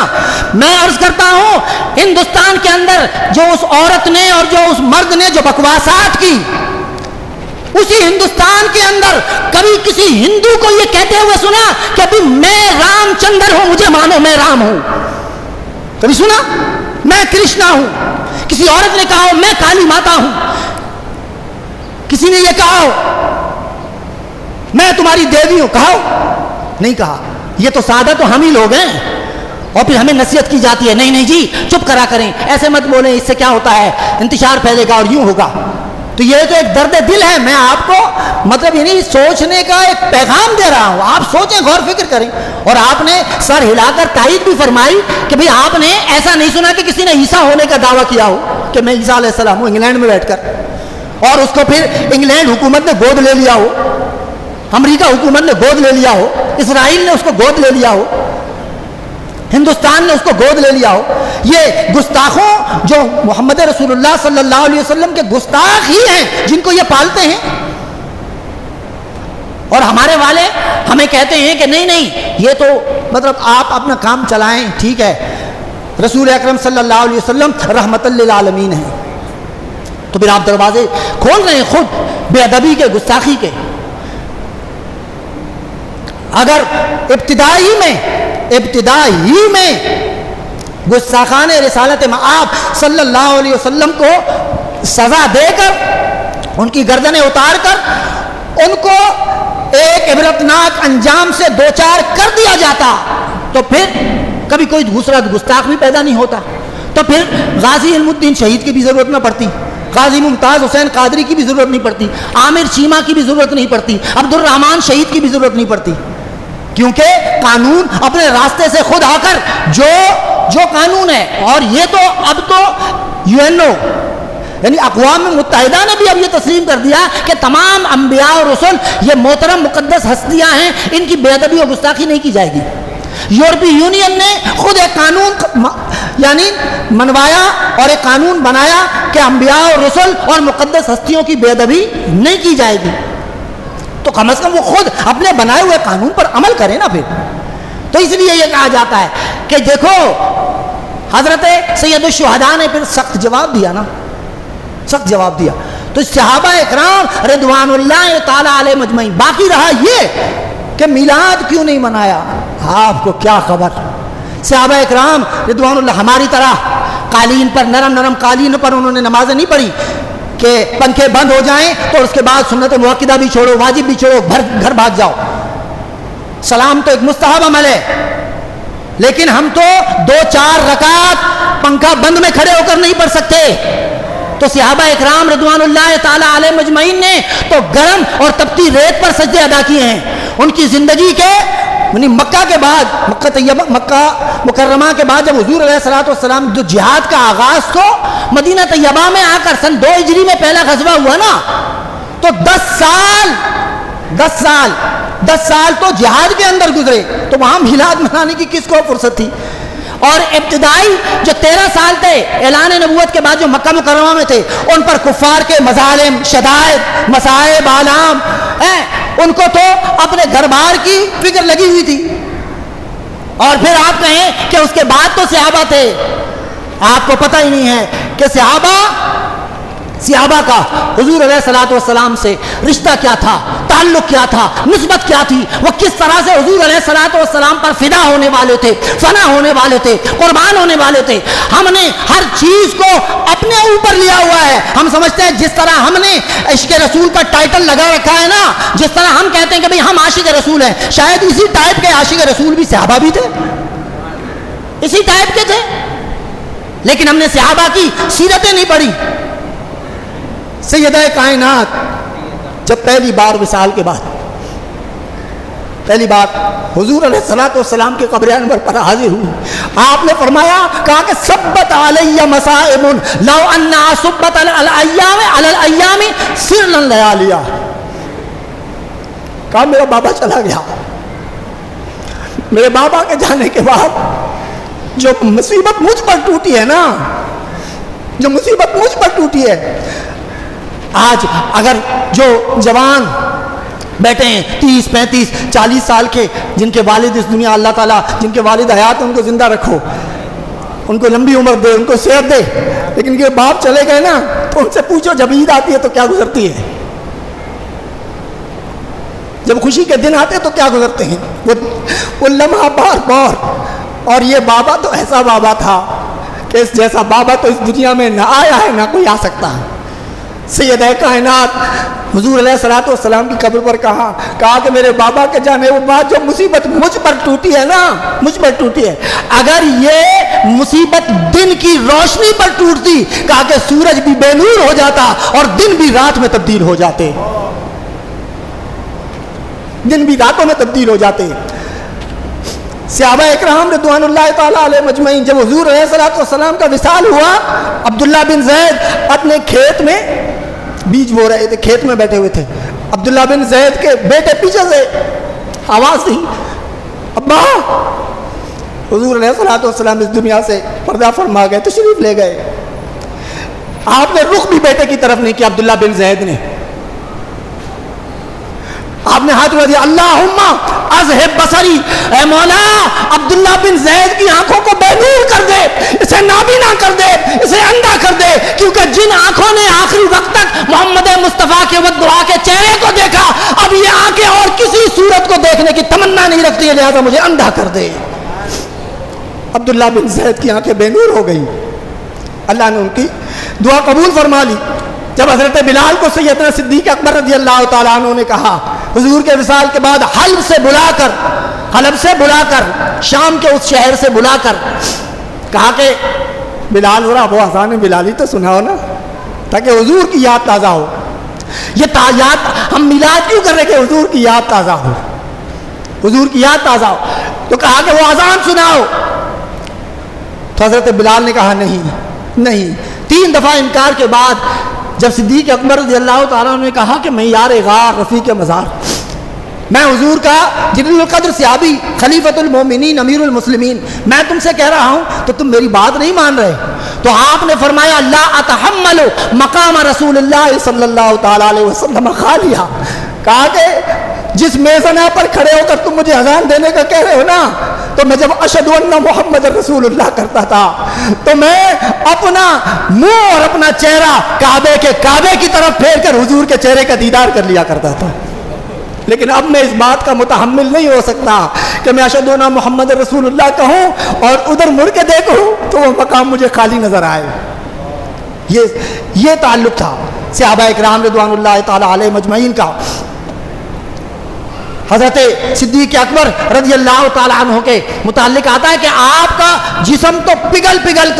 میں عرض کرتا ہوں ہندوستان کے اندر جو اس عورت نے اور جو اس مرد نے جو بکواسات کی، اسی ہندوستان کے اندر کبھی کسی ہندو کو یہ کہتے ہوئے سنا کہ ابھی میں رام چندر ہوں، مجھے مانو، میں رام ہوں؟ کبھی سنا؟ میں کرشنا ہوں؟ کسی عورت نے کہا ہو میں کالی ماتا ہوں؟ کسی نے یہ کہا ہو میں تمہاری دیوی ہوں؟ کہا ہو؟ نہیں کہا۔ یہ تو سادہ تو ہم ہی لوگ ہیں، اور پھر ہمیں نصیحت کی جاتی ہے، نہیں جی چپ کرا کریں، ایسے مت بولیں، اس سے کیا ہوتا ہے، انتشار پھیلے گا اور یوں ہوگا۔ تو یہ تو ایک درد دل ہے، میں آپ کو مطلب یعنی سوچنے کا ایک پیغام دے رہا ہوں، آپ سوچیں، غور فکر کریں۔ اور آپ نے سر ہلا کر تائید بھی فرمائی کہ بھئی آپ نے ایسا نہیں سنا کہ کسی نے عیسیٰ ہونے کا دعویٰ کیا ہو کہ میں عیسیٰ علیہ السلام ہوں، انگلینڈ میں بیٹھ کر، اور اس کو پھر انگلینڈ حکومت نے گود لے لیا ہو، امریکہ حکومت نے گود لے لیا ہو، اسرائیل نے اس کو گود لے لیا ہو۔ ہندوستان نے اس کو گود لے لیا ہو. یہ گستاخوں جو محمد رسول اللہ صلی اللہ علیہ وسلم کے گستاخ ہی ہیں جن کو یہ پالتے ہیں. اور ہمارے والے ہمیں کہتے ہیں کہ نہیں نہیں یہ تو مطلب آپ اپنا کام چلائیں, ٹھیک ہے, رسول اکرم صلی اللہ علیہ وسلم رحمت للعالمین ہیں. تو پھر آپ دروازے کھول رہے ہیں خود بے ادبی کے, گستاخی کے. اگر ابتدائی میں گستاخان رسالت مآب صلی اللہ علیہ وسلم کو سزا دے کر, ان کی گردنیں اتار کر ان کو ایک عبرتناک انجام سے دوچار کر دیا جاتا, تو پھر کبھی کوئی دوسرا گستاخ بھی پیدا نہیں ہوتا. تو پھر غازی علم الدین شہید کی بھی ضرورت نہ پڑتی, غازی ممتاز حسین قادری کی بھی ضرورت نہیں پڑتی, عامر چیمہ کی بھی ضرورت نہیں پڑتی, عبد الرحمن شہید کی بھی ضرورت نہیں پڑتی. کیونکہ قانون اپنے راستے سے خود آ کر جو قانون ہے, اور یہ تو اب تو UNO یعنی اقوام متحدہ نے بھی اب یہ تسلیم کر دیا کہ تمام انبیاء اور رسل یہ محترم مقدس ہستیاں ہیں, ان کی بے ادبی اور گستاخی نہیں کی جائے گی. یورپی یونین نے خود ایک قانون یعنی منوایا اور ایک قانون بنایا کہ انبیاء اور رسل اور مقدس ہستیوں کی بے ادبی نہیں کی جائے گی. تو کم از کم وہ خود اپنے بنائے ہوئے قانون پر عمل کرے نا پھر. تو اس لیے یہ کہا جاتا ہے کہ دیکھو حضرت سید الشہداء نے پھر سخت جواب دیا نا, سخت جواب دیا. تو صحابہ اکرام رضوان اللہ تعالی علیہ مجمعین. باقی رہا یہ کہ میلاد کیوں نہیں منایا, آپ کو کیا خبر. صحابہ اکرام رضوان اللہ ہماری طرح قالین پر, نرم قالین پر انہوں نے نمازیں نہیں پڑھی کہ پنکھے بند ہو جائیں تو اس کے بعد سنت مؤکدہ بھی چھوڑو, واجب بھی چھوڑو, گھر بھاگ جاؤ. سلام تو ایک مستحب عمل ہے, لیکن ہم تو 2-4 رکعت پنکھا بند میں کھڑے ہو کر نہیں پڑھ سکتے. تو صحابہ اکرام رضوان اللہ تعالی علیہ مجمعین نے تو گرم اور تپتی ریت پر سجدے ادا کیے ہیں. ان کی زندگی کے یعنی مکہ کے بعد, مکہ مکرمہ کے بعد جب حضور علیہ الصلوۃ والسلام جو جہاد کا آغاز تو مدینہ طیبہ میں آ کر سن 2 ہجری میں پہلا غزوہ ہوا نا, تو 10 سال تو جہاد کے اندر گزرے. تو وہاں میلاد منانے کی کس کو فرصت تھی. اور ابتدائی جو 13 سال تھے اعلان نبوت کے بعد جو مکہ مکرمہ میں تھے, ان پر کفار کے مظالم, شدائد, مصائب, آلام, ان کو تو اپنے گھر بار کی فکر لگی ہوئی تھی. اور پھر آپ کہیں کہ اس کے بعد تو صحابہ تھے. آپ کو پتہ ہی نہیں ہے کہ صحابہ کا حضور علیہ الصلوۃ والسلام سے رشتہ کیا تھا, تعلق کیا تھا, نسبت کیا تھی, وہ کس طرح سے حضور علیہ الصلوۃ والسلام پر فدا ہونے والے تھے, فنا ہونے والے تھے, قربان ہونے والے تھے. ہم نے ہر چیز کو اپنے اوپر لیا ہوا ہے. ہم سمجھتے ہیں جس طرح ہم نے عشق رسول کا ٹائٹل لگا رکھا ہے نا, جس طرح ہم کہتے ہیں کہ بھئی ہم عاشق رسول ہیں, شاید اسی ٹائپ کے عاشق رسول بھی صحابہ بھی تھے, اسی ٹائپ کے تھے. لیکن ہم نے صحابہ کی سیرتیں نہیں پڑھی. سیدہ کائنات جب پہلی بار وصال کے بعد پہلی بار حضور علیہ الصلوۃ والسلام کے قبر انور پر حاضر ہوئی, آپ نے فرمایا, کہا کہ سبت علی مصائب لو ان سبت علی الایام سرا لیالیا. کہا میرا بابا چلا گیا, میرے بابا کے جانے کے بعد جو مصیبت مجھ پر ٹوٹی ہے نا, جو مصیبت مجھ پر ٹوٹی ہے, آج اگر جو جوان بیٹھے ہیں 30, 35, 40 سال کے, جن کے والد اس دنیا, اللہ تعالیٰ جن کے والد حیات ہیں ان کو زندہ رکھو, ان کو لمبی عمر دے, ان کو صحت دے, لیکن یہ باپ چلے گئے نا, تو ان سے پوچھو جب عید آتی ہے تو کیا گزرتی ہے, جب خوشی کے دن آتے ہیں تو کیا گزرتے ہیں, وہ لمحہ بار. اور یہ بابا تو ایسا بابا تھا کہ اس جیسا بابا تو اس دنیا میں نہ آیا ہے, نہ کوئی آ سکتا ہے. سیدہ کائنات حضور علیہ الصلوۃ والسلام کی قبر پر کہا کہ میرے بابا کے جانے کے بعد جو مصیبت مجھ پر ٹوٹی ہے نا, مجھ پر ٹوٹی ہے, اگر یہ مصیبت دن کی روشنی پر ٹوٹتی, کہا کہ سورج بھی بے نور ہو جاتا اور دن بھی رات میں تبدیل ہو جاتے, دن بھی راتوں میں تبدیل ہو جاتے. صحابہ اکرام رضوان اللہ تعالی علیہ مجمعین جب حضور علیہ الصلوۃ والسلام کا وصال ہوا, عبداللہ بن زید اپنے کھیت میں بیج بو رہے تھے, کھیت میں بیٹھے ہوئے تھے. عبداللہ بن زید کے بیٹے پیچھے سے آواز دی, ابا حضور علیہ الصلوۃ والسلام اس دنیا سے پردہ فرما گئے، تشریف لے گئے. آپ نے رخ بھی بیٹے کی طرف نہیں کیا. عبداللہ بن زید نے آپ نے ہاتھ اٹھا دیا، اللہم اذہب بصری، اے مولا عبداللہ بن زید کی آنکھوں کو بے نور کر دے، اسے نابینا کر دے، اسے اندھا کر دے، کیونکہ جن آنکھوں نے آخری وقت تک محمد مصطفیٰ کے ودعا کے چہرے کو دیکھا، اب یہ آنکھیں اور کسی صورت کو دیکھنے کی تمنا نہیں رکھتی ہے، لہذا مجھے اندھا کر دے. عبداللہ بن زید کی آنکھیں بے نور ہو گئی. اللہ نے ان کی دعا قبول فرما لی. جب حضرت بلال کو سیدنا صدیق اکبر رضی اللہ تعالیٰ عنہ نے کہا، حضور کے وصال کے بعد حلب سے بلا کر شام کے اس شہر سے بلا کر کہا کہ بلال ذرا وہ اذان بلالی تو سناؤ نا، تاکہ حضور کی یاد تازہ ہو. یہ یاد ہم میلاد کیوں کر رہے کہ حضور کی یاد تازہ ہو، حضور کی یاد تازہ ہو. تو کہا کہ وہ اذان سناؤ. تو حضرت بلال نے کہا نہیں. 3 دفعہ انکار کے بعد جب صدیق اکبر رضی اللہ تعالیٰ نے کہا کہ میں یار غار رفیق مزار، میں حضور کا جلیل القدر صحابی خلیفۃ المومنین امیر المسلمین، میں تم سے کہہ رہا ہوں تو تم میری بات نہیں مان رہے. تو آپ نے فرمایا لا اتحمل مقام رسول اللہ صلی اللہ تعالیٰ علیہ وسلم خالیہ. کہا کہ جس میزنا پر کھڑے ہو کر تم مجھے اذان دینے کا کہہ رہے ہو نا، تو میں جب اشہد ان محمد رسول اللہ کرتا تھا تو میں اپنا منہ اور اپنا چہرہ کعبے کی طرف پھیر کر حضور کے چہرے کا دیدار کر لیا کرتا تھا. لیکن اب میں اس بات کا متحمل نہیں ہو سکتا کہ میں اشہد ان محمد رسول اللہ کہوں اور ادھر مڑ کے دیکھوں تو وہ مقام مجھے خالی نظر آئے. یہ تعلق تھا صحابہ اکرام رضوان اللہ تعالی علیہ مجمعین کا. حضرت صدیق اکبر رضی اللہ تعالیٰ عنہ کے متعلق آتا ہے کہ آپ کا جسم تو پگھل پگھل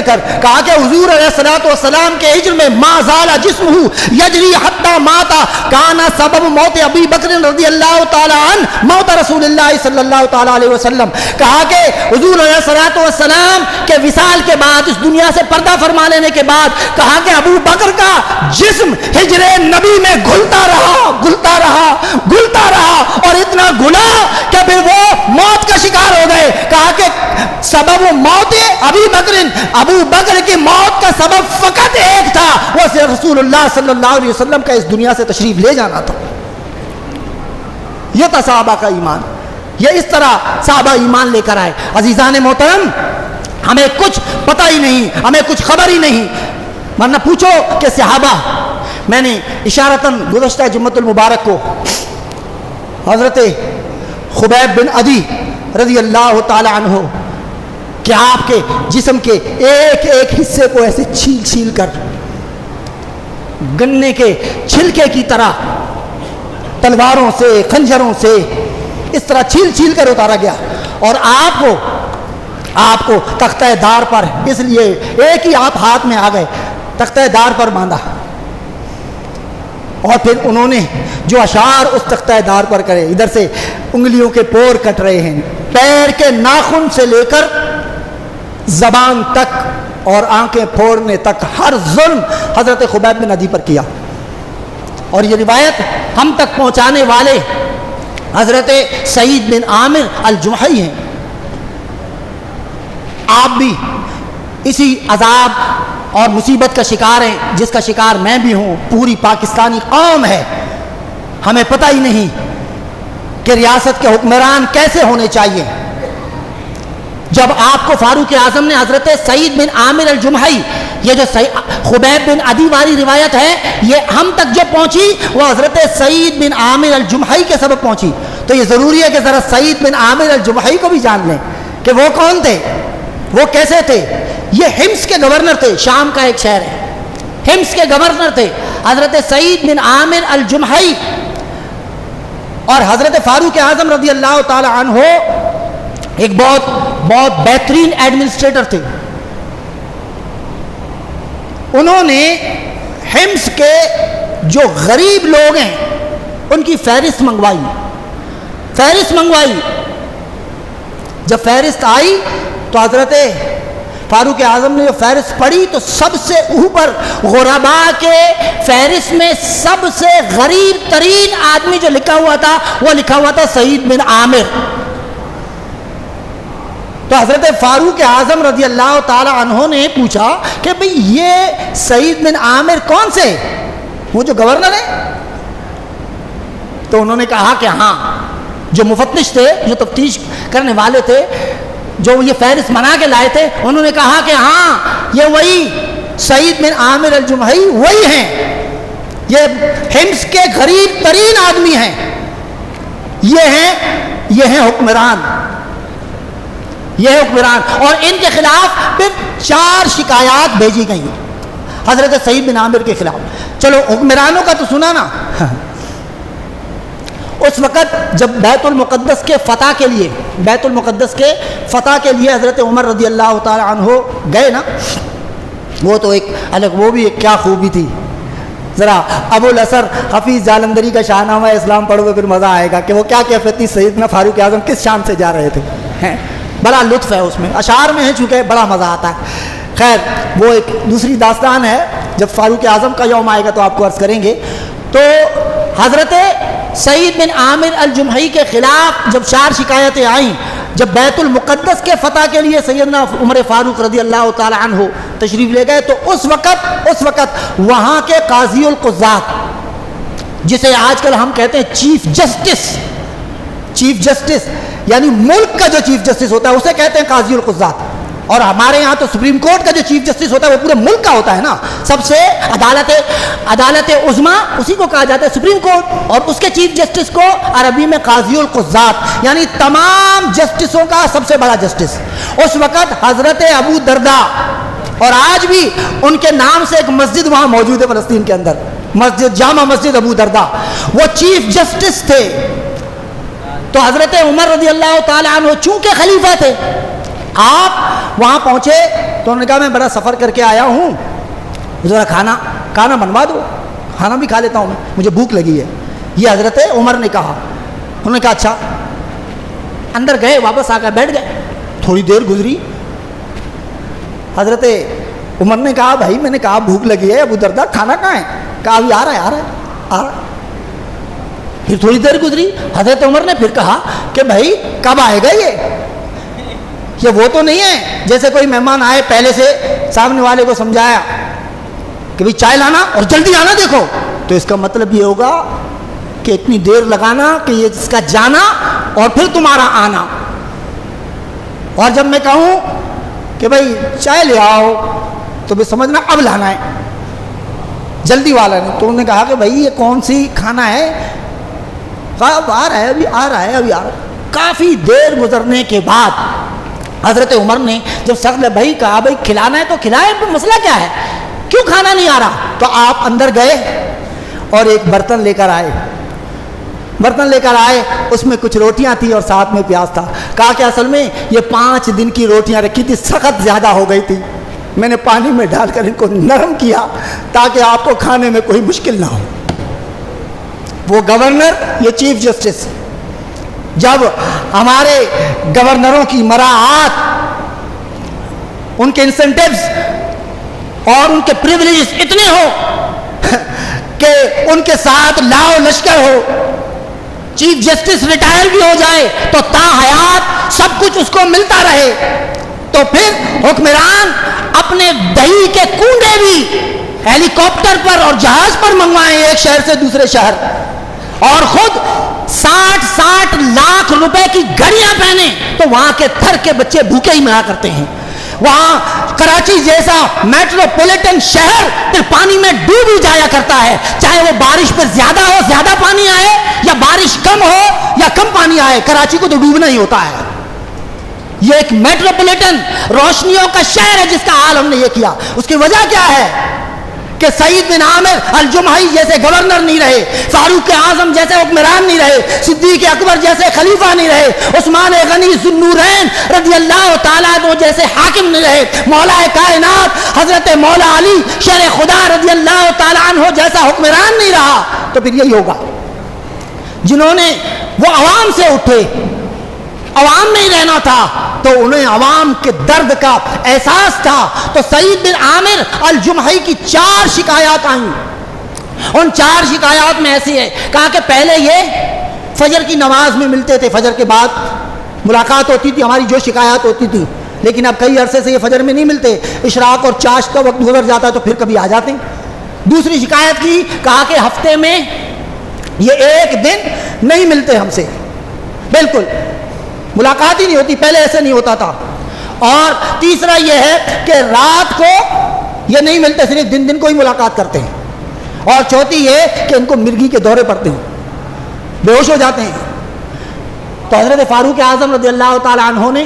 کر کہا کہ حضور علیہ الصلوۃ والسلام کے ہجر میں ما زال جسمہ یجری حتی ماتا کانا سبب موت ابی بکر رضی اللہ تعالیٰ عنہ موت رسول اللہ صلی اللہ تعالیٰ علیہ وسلم. کہا کہ حضور علیہ الصلوۃ والسلام کے وصال کے بعد اس دنیا سے پردہ فرما لینے کے بعد کہا کہ ابو بکر کا جسم ہجر نبی میں گھلتا رہا اور اتنا گھلا کہ پھر وہ موت کا شکار ہو گئے. کہا کہ سبب موت ابو بکر کی موت کا سبب فقط ایک تھا، وہ رسول اللہ صلی اللہ علیہ وسلم کا اس دنیا سے تشریف لے جانا تھا. یہ تھا صحابہ کا ایمان. یہ اس طرح صحابہ ایمان لے کر آئے. عزیزان محترم، ہمیں کچھ پتہ ہی نہیں، ہمیں کچھ خبر ہی نہیں، ورنہ پوچھو کہ صحابہ، میں نے اشارتاً گزشتہ جمعۃ المبارک کو حضرت خبیب بن عدی رضی اللہ تعالی عنہ کہ آپ کے جسم کے ایک ایک حصے کو ایسے چھیل کر گنے کے چھلکے کی طرح تلواروں سے خنجروں سے اس طرح چھیل کر اتارا گیا اور آپ کو تختہ دار پر، اس لیے ایک ہی آپ ہاتھ میں آ گئے، تختہ دار پر باندھا اور پھر انہوں نے جو اشعار اس تختہ دار پر کرے، ادھر سے انگلیوں کے پور کٹ رہے ہیں، پیر کے ناخن سے لے کر زبان تک اور آنکھیں پھوڑنے تک ہر ظلم حضرت خبیب بن عدی پر کیا. اور یہ روایت ہم تک پہنچانے والے حضرت سعید بن عامر الجمحی ہیں. آپ بھی اسی عذاب اور مصیبت کا شکار ہیں جس کا شکار میں بھی ہوں. پوری پاکستانی قوم ہے، ہمیں پتہ ہی نہیں کہ ریاست کے حکمران کیسے ہونے چاہیے. جب آپ کو فاروق اعظم نے حضرت سعید بن عامر الجمحی، یہ جو خبیب بن عدی والی روایت ہے، یہ ہم تک جو پہنچی وہ حضرت سعید بن عامر الجمحی کے سبب پہنچی. تو یہ ضروری ہے کہ ذرا سعید بن عامر الجمحی کو بھی جان لیں کہ وہ کون تھے، وہ کیسے تھے. یہ حمص کے گورنر تھے، شام کا ایک شہر ہے، حمص کے گورنر تھے حضرت سعید بن عامر الجمحی. اور حضرت فاروق اعظم رضی اللہ تعالی عنہ ایک بہت بہترین ایڈمنسٹریٹر تھے. انہوں نے حمص کے جو غریب لوگ ہیں ان کی فہرست منگوائی. جب فہرست آئی تو حضرت فاروق اعظم نے جو فہرست پڑھی تو سب سے اوپر غرباء کے فہرست میں سب سے غریب ترین آدمی جو لکھا ہوا تھا وہ لکھا ہوا تھا سعید بن عامر. تو حضرت فاروق اعظم رضی اللہ تعالی عنہ نے پوچھا کہ بھئی یہ سعید بن عامر کون سے، وہ جو گورنر ہے؟ تو انہوں نے کہا کہ ہاں، جو مفتش تھے، جو تفتیش کرنے والے تھے، جو یہ فہرست بنا کے لائے تھے، انہوں نے کہا کہ ہاں یہ وہی سعید بن عامر الجمحی وہی ہیں، یہ حمص کے غریب ترین آدمی ہیں، یہ ہیں حکمران، یہ حکمران۔ اور ان کے خلاف پھر 4 شکایات بھیجی گئیں حضرت سعید بن عامر کے خلاف۔ چلو حکمرانوں کا تو سنا نا، اس وقت جب بیت المقدس کے فتح کے لیے حضرت عمر رضی اللہ تعالی عنہ گئے نا، وہ تو ایک الگ، وہ بھی ایک کیا خوبی تھی۔ ذرا ابو الاسر حفیظ جالندری کا شاہنامہ اسلام پڑھو گے پھر مزہ آئے گا کہ وہ کیا کیفیت تھی، سیدنا فاروق اعظم کس شان سے جا رہے تھے، بڑا لطف ہے اس میں، اشعار میں ہے چونکہ بڑا مزہ آتا ہے۔ خیر وہ ایک دوسری داستان ہے، جب فاروق اعظم کا یوم آئے گا تو آپ کو عرض کریں گے۔ تو حضرت سعید بن عامر الجمحی کے خلاف جب 4 شکایتیں آئیں، جب بیت المقدس کے فتح کے لیے سیدنا عمر فاروق رضی اللہ تعالی عنہ تشریف لے گئے، تو اس وقت وہاں کے قاضی القضات، جسے آج کل ہم کہتے ہیں چیف جسٹس یعنی ملک کا جو چیف جسٹس ہوتا ہے اسے کہتے ہیں قاضی القضات، اور ہمارے یہاں تو سپریم کورٹ کا جو چیف جسٹس ہوتا ہے وہ پورے ملک کا ہوتا ہے نا، سب سے عدالت عظمیٰ اسی کو کہا جاتا ہے سپریم کورٹ، اور اس کے چیف جسٹس کو عربی میں قاضی القضات، یعنی تمام جسٹسوں کا سب سے بڑا جسٹس۔ اس وقت حضرت ابو درداء، اور آج بھی ان کے نام سے ایک مسجد وہاں موجود ہے فلسطین کے اندر، جامع مسجد ابو درداء، وہ چیف جسٹس تھے۔ تو حضرت عمر رضی اللہ تعالیٰ عنہ چونکہ خلیفہ تھے، آپ وہاں پہنچے تو انہوں نے کہا میں بڑا سفر کر کے آیا ہوں، ذرا کھانا بنوا دو، کھانا بھی کھا لیتا ہوں، مجھے بھوک لگی ہے۔ یہ حضرت عمر نے کہا، انہوں نے کہا اچھا، اندر گئے، واپس آ کر بیٹھ گئے۔ تھوڑی دیر گزری، حضرت عمر نے کہا بھائی میں نے کہا بھوک لگی ہے، ابو درداء کھانا کہاں ہے؟ کہا ابھی آ رہا ہے۔ پھر تھوڑی دیر گزری، حضرت عمر نے پھر کہا کہ بھائی کب آئے گا یہ وہ تو نہیں ہے جیسے کوئی مہمان آئے پہلے سے سامنے والے کو سمجھایا کہ بھائی چائے لانا اور جلدی آنا، دیکھو، تو اس کا مطلب یہ ہوگا کہ اتنی دیر لگانا کہ یہ اس کا جانا اور پھر تمہارا آنا، اور جب میں کہوں کہ بھائی چائے لے آؤ تو بھی سمجھنا اب لانا ہے، جلدی والا نہیں۔ تو انہوں نے کہا کہ بھائی یہ کون سی کھانا ہے؟ اب آ رہا ہے، ابھی آ رہا ہے۔ کافی دیر گزرنے کے بعد حضرت عمر نے جب سخت بھائی کہا بھائی کھلانا ہے تو کھلائے، مسئلہ کیا ہے، کیوں کھانا نہیں آ رہا؟ تو آپ اندر گئے اور ایک برتن لے کر آئے، اس میں کچھ روٹیاں تھیں اور ساتھ میں پیاز تھا۔ کہا کہ اصل میں یہ 5 دن کی روٹیاں رکھی تھی، سخت زیادہ ہو گئی تھی، میں نے پانی میں ڈال کر ان کو نرم کیا تاکہ آپ کو کھانے میں کوئی مشکل نہ ہو۔ وہ گورنر، یہ چیف جسٹس، جب ہمارے گورنروں کی مراعات، ان کے انسینٹیوز اور ان کے پریویلیجز اتنے ہو کہ ان کے ساتھ لاؤ لشکر ہو، چیف جسٹس ریٹائر بھی ہو جائے تو تا حیات سب کچھ اس کو ملتا رہے، تو پھر حکمران اپنے دہی کے کنڈے بھی ہیلی کاپٹر پر اور جہاز پر منگوائیں ایک شہر سے دوسرے شہر، اور خود 60 لاکھ روپے کی گھڑیاں پہنے، تو وہاں کے تھر کے بچے بھوکے ہی مرا کرتے ہیں۔ وہاں کراچی جیسا میٹروپولیٹن شہر پھر پانی میں ڈوب ہی جایا کرتا ہے، چاہے وہ بارش پہ زیادہ ہو، زیادہ پانی آئے، یا بارش کم ہو یا کم پانی آئے، کراچی کو تو ڈوبنا ہی ہوتا ہے۔ یہ ایک میٹروپولیٹن روشنیوں کا شہر ہے جس کا حال ہم نے یہ کیا۔ اس کی وجہ کیا ہے کہ سعید بن عامر الجمحی جیسے گورنر نہیں رہے، فاروق اعظم جیسے حکمران نہیں رہے، صدیق اکبر جیسے خلیفہ نہیں رہے، عثمان غنی ذو النورین رضی اللہ تعالیٰ عنہ جیسے حاکم نہیں رہے، مولا کائنات حضرت مولا علی شیر خدا رضی اللہ تعالیٰ عنہ جیسا حکمران نہیں رہا، تو پھر یہی ہوگا۔ جنہوں نے وہ عوام سے اٹھے، عوام نہیں رہنا تھا، تو انہیں عوام کے درد کا احساس تھا، تو سعید بن عامر الجمحی کی 4 شکایات آئیں۔ ان 4 شکایات میں ایسی ہے، کہا کہ پہلے یہ فجر کی نماز میں ملتے تھے، فجر کے بعد ملاقات ہوتی تھی، ہماری جو شکایات ہوتی تھی، لیکن اب کئی عرصے سے یہ فجر میں نہیں ملتے، اشراق اور چاشت کا وقت گزر جاتا ہے تو پھر کبھی آ جاتے ہیں۔ دوسری شکایت کی، کہا کہ ہفتے میں یہ ایک دن نہیں ملتے ہم سے، بالکل ملاقات ہی نہیں ہوتی، پہلے ایسے نہیں ہوتا تھا۔ اور تیسرا یہ ہے کہ رات کو یہ نہیں ملتے، صرف دن کو ہی ملاقات کرتے ہیں۔ اور چوتھی یہ کہ ان کو مرگی کے دورے پڑتے ہیں، بے ہوش ہو جاتے ہیں۔ تو حضرت فاروق اعظم رضی اللہ تعالی عنہ نے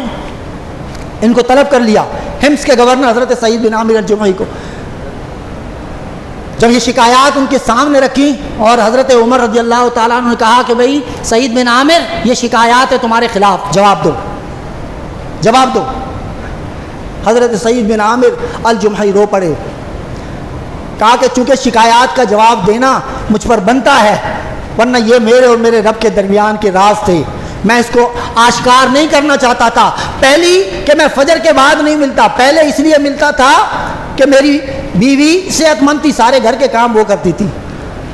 ان کو طلب کر لیا، حمص کے گورنر حضرت سعید بن عامر الجمحی کو۔ جب یہ شکایات ان کے سامنے رکھی اور حضرت عمر رضی اللہ تعالیٰ عنہ نے کہا کہ بھئی سعید بن عامر یہ شکایات ہے تمہارے خلاف، جواب دو۔ حضرت سعید بن عامر الجمحی رو پڑے، کہا کہ چونکہ شکایات کا جواب دینا مجھ پر بنتا ہے، ورنہ یہ میرے اور میرے رب کے درمیان کے راز تھے، میں اس کو آشکار نہیں کرنا چاہتا تھا۔ پہلی کہ میں فجر کے بعد نہیں ملتا، پہلے اس لیے ملتا تھا کہ میری بیوی صحت مند تھی، سارے گھر کے کام وہ کرتی تھی۔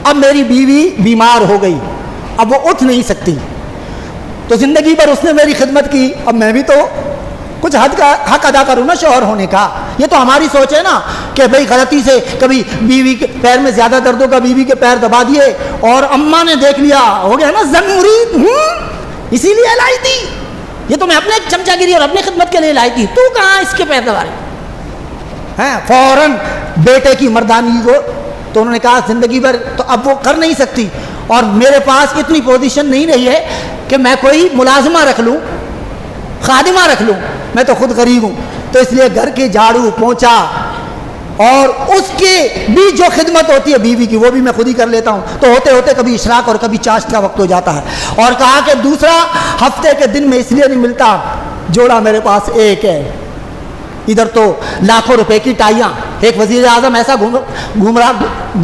اب میری بیوی بیمار ہو گئی، اب وہ اٹھ نہیں سکتی، تو زندگی بھر اس نے میری خدمت کی، اب میں بھی تو کچھ حق ادا کروں نا شوہر ہونے کا۔ یہ تو ہماری سوچ ہے نا کہ بھئی غلطی سے کبھی بیوی کے پیر میں زیادہ درد ہوگا، بیوی کے پیر دبا دیے اور اماں نے دیکھ لیا، ہو گیا نا زن مرید، اسی لیے لائی تھی یہ تو میں اپنے چمچا گیری اور اپنی خدمت کے لیے لائی تھی، تو کہاں اس کے پیر دبا رہی ہیں؟ فوراً بیٹے کی مردانی کو تو انہوں نے کہا زندگی بھر تو اب وہ کر نہیں سکتی، اور میرے پاس اتنی پوزیشن نہیں رہی ہے کہ میں کوئی ملازمہ رکھ لوں، خادمہ رکھ لوں، میں تو خود غریب ہوں، تو اس لیے گھر کے جھاڑو پونچھا اور اس کی بھی جو خدمت ہوتی ہے بیوی کی وہ بھی میں خود ہی کر لیتا ہوں، تو ہوتے ہوتے کبھی اشراق اور کبھی چاشت کا وقت ہو جاتا ہے۔ اور کہا کہ دوسرا ہفتے کے دن میں اس لیے نہیں ملتا، جوڑا میرے پاس ایک ہے، ادھر تو لاکھوں روپے کی ٹائیاں، ایک وزیر اعظم ایسا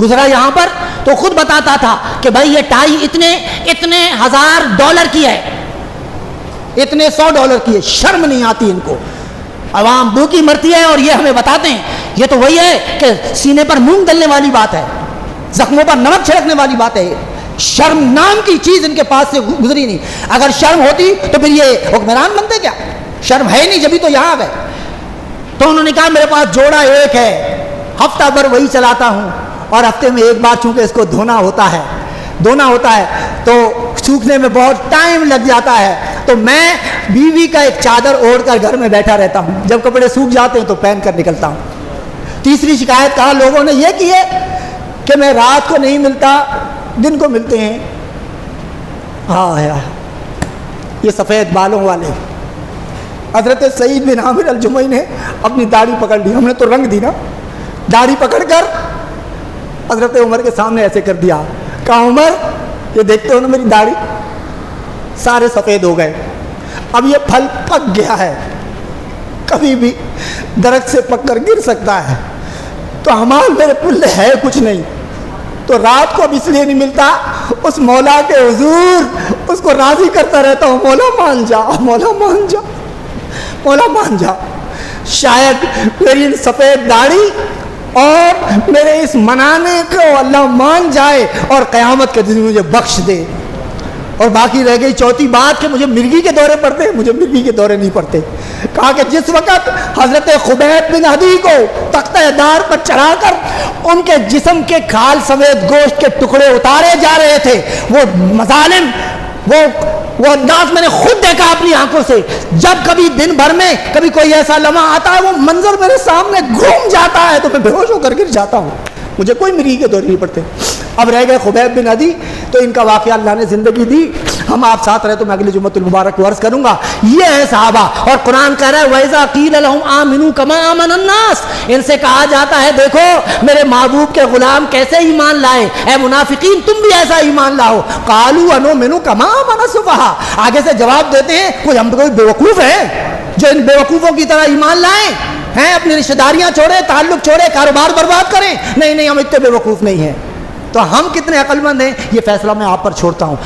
گزرا یہاں پر تو خود بتاتا تھا کہ بھائی یہ ٹائی اتنے $1000 کی ہے، اتنے $100 کی ہے، شرم نہیں آتی ان کو، عوام بھوکی مرتی ہے اور یہ ہمیں بتاتے ہیں۔ یہ تو وہی ہے کہ سینے پر مونگ ڈلنے والی بات ہے، زخموں پر نمک چھڑکنے والی بات ہے، شرم نام کی چیز ان کے پاس سے گزری نہیں۔ اگر شرم ہوتی تو پھر یہ حکمران بنتے کیا؟ شرم ہے نہیں جبھی تو یہاں آ گئے۔ تو انہوں نے کہا میرے پاس جوڑا ایک ہے، ہفتہ بھر وہی چلاتا ہوں، اور ہفتے میں ایک بار چونکہ اس کو دھونا ہوتا ہے تو سوکھنے میں بہت ٹائم لگ جاتا ہے، تو میں بیوی کا ایک چادر اوڑھ کر گھر میں بیٹھا رہتا ہوں، جب کپڑے سوکھ جاتے ہیں تو پہن کر نکلتا ہوں۔ تیسری شکایت کہا لوگوں نے یہ کی ہے کہ میں رات کو نہیں ملتا، دن کو ملتے ہیں۔ ہاں یہ سفید بالوں والے حضرت سعید بن عامر الجمحی نے اپنی داڑھی پکڑ لی، ہم نے تو رنگ دی نا، داڑھی پکڑ کر حضرت عمر کے سامنے ایسے کر دیا، کہا عمر یہ دیکھتے ہو نا میری داڑھی، سارے سفید ہو گئے، اب یہ پھل پک گیا ہے، کبھی بھی درخت سے پک کر گر سکتا ہے، تو ہمارے میرے پلے ہے کچھ نہیں، تو رات کو اب اس لیے نہیں ملتا، اس مولا کے حضور اس کو راضی کرتا رہتا ہوں، مولا مان جا، مولا مان جا، مولا مان جا، شاید میری سفید داڑھی اور میرے اس منانے کو اللہ مان جائے اور قیامت کے دن مجھے بخش دے۔ اور باقی رہ گئی چوتھی بات کہ مجھے مرغی کے دورے پڑتے، مجھے مرغی کے دورے نہیں پڑتے۔ کہا کہ جس وقت حضرت خبیب بن عدی کو تختہ دار پر چڑھا کر ان کے جسم کے کھال سمیت گوشت کے ٹکڑے اتارے جا رہے تھے، وہ مظالم، وہ انداز میں نے خود دیکھا اپنی آنکھوں سے، جب کبھی دن بھر میں کبھی کوئی ایسا لمحہ آتا ہے وہ منظر میرے سامنے گھوم جاتا ہے تو میں بے ہوش ہو کر گر جاتا ہوں، مجھے کوئی مرغی کے دورے نہیں پڑتے۔ اب رہ گئے خبیب بن عدی، تو ان کا واقعہ اللہ نے زندگی دی، ہم آپ ساتھ رہے تو میں اگلی جمعۃ المبارک کو عرض کروں گا۔ یہ ہے صحابہ، اور قرآن کہہ رہا ہے وَإِذَا قِيلَ لَهُمْ آمِنُوا كَمَا آمَنَ النَّاسُ، ان سے کہا جاتا ہے دیکھو میرے محبوب کے غلام کیسے ایمان لائے، اے منافقین تم بھی ایسا ایمان لاؤ۔ قَالُوا أَنُؤْمِنُ كَمَا آمَنَ السُّفَهَاءُ، آگے سے جواب دیتے ہیں کوئی ہم کوئی بیوقوف ہے جو ان بیوقوفوں کی طرح ایمان لائیں ہیں، اپنی رشتہ داریاں چھوڑے، تعلق چھوڑے، کاروبار برباد کریں؟ نہیں ہم اتنے بیوقوف نہیں ہیں۔ تو ہم کتنے عقل مند ہیں یہ فیصلہ میں آپ پر چھوڑتا ہوں۔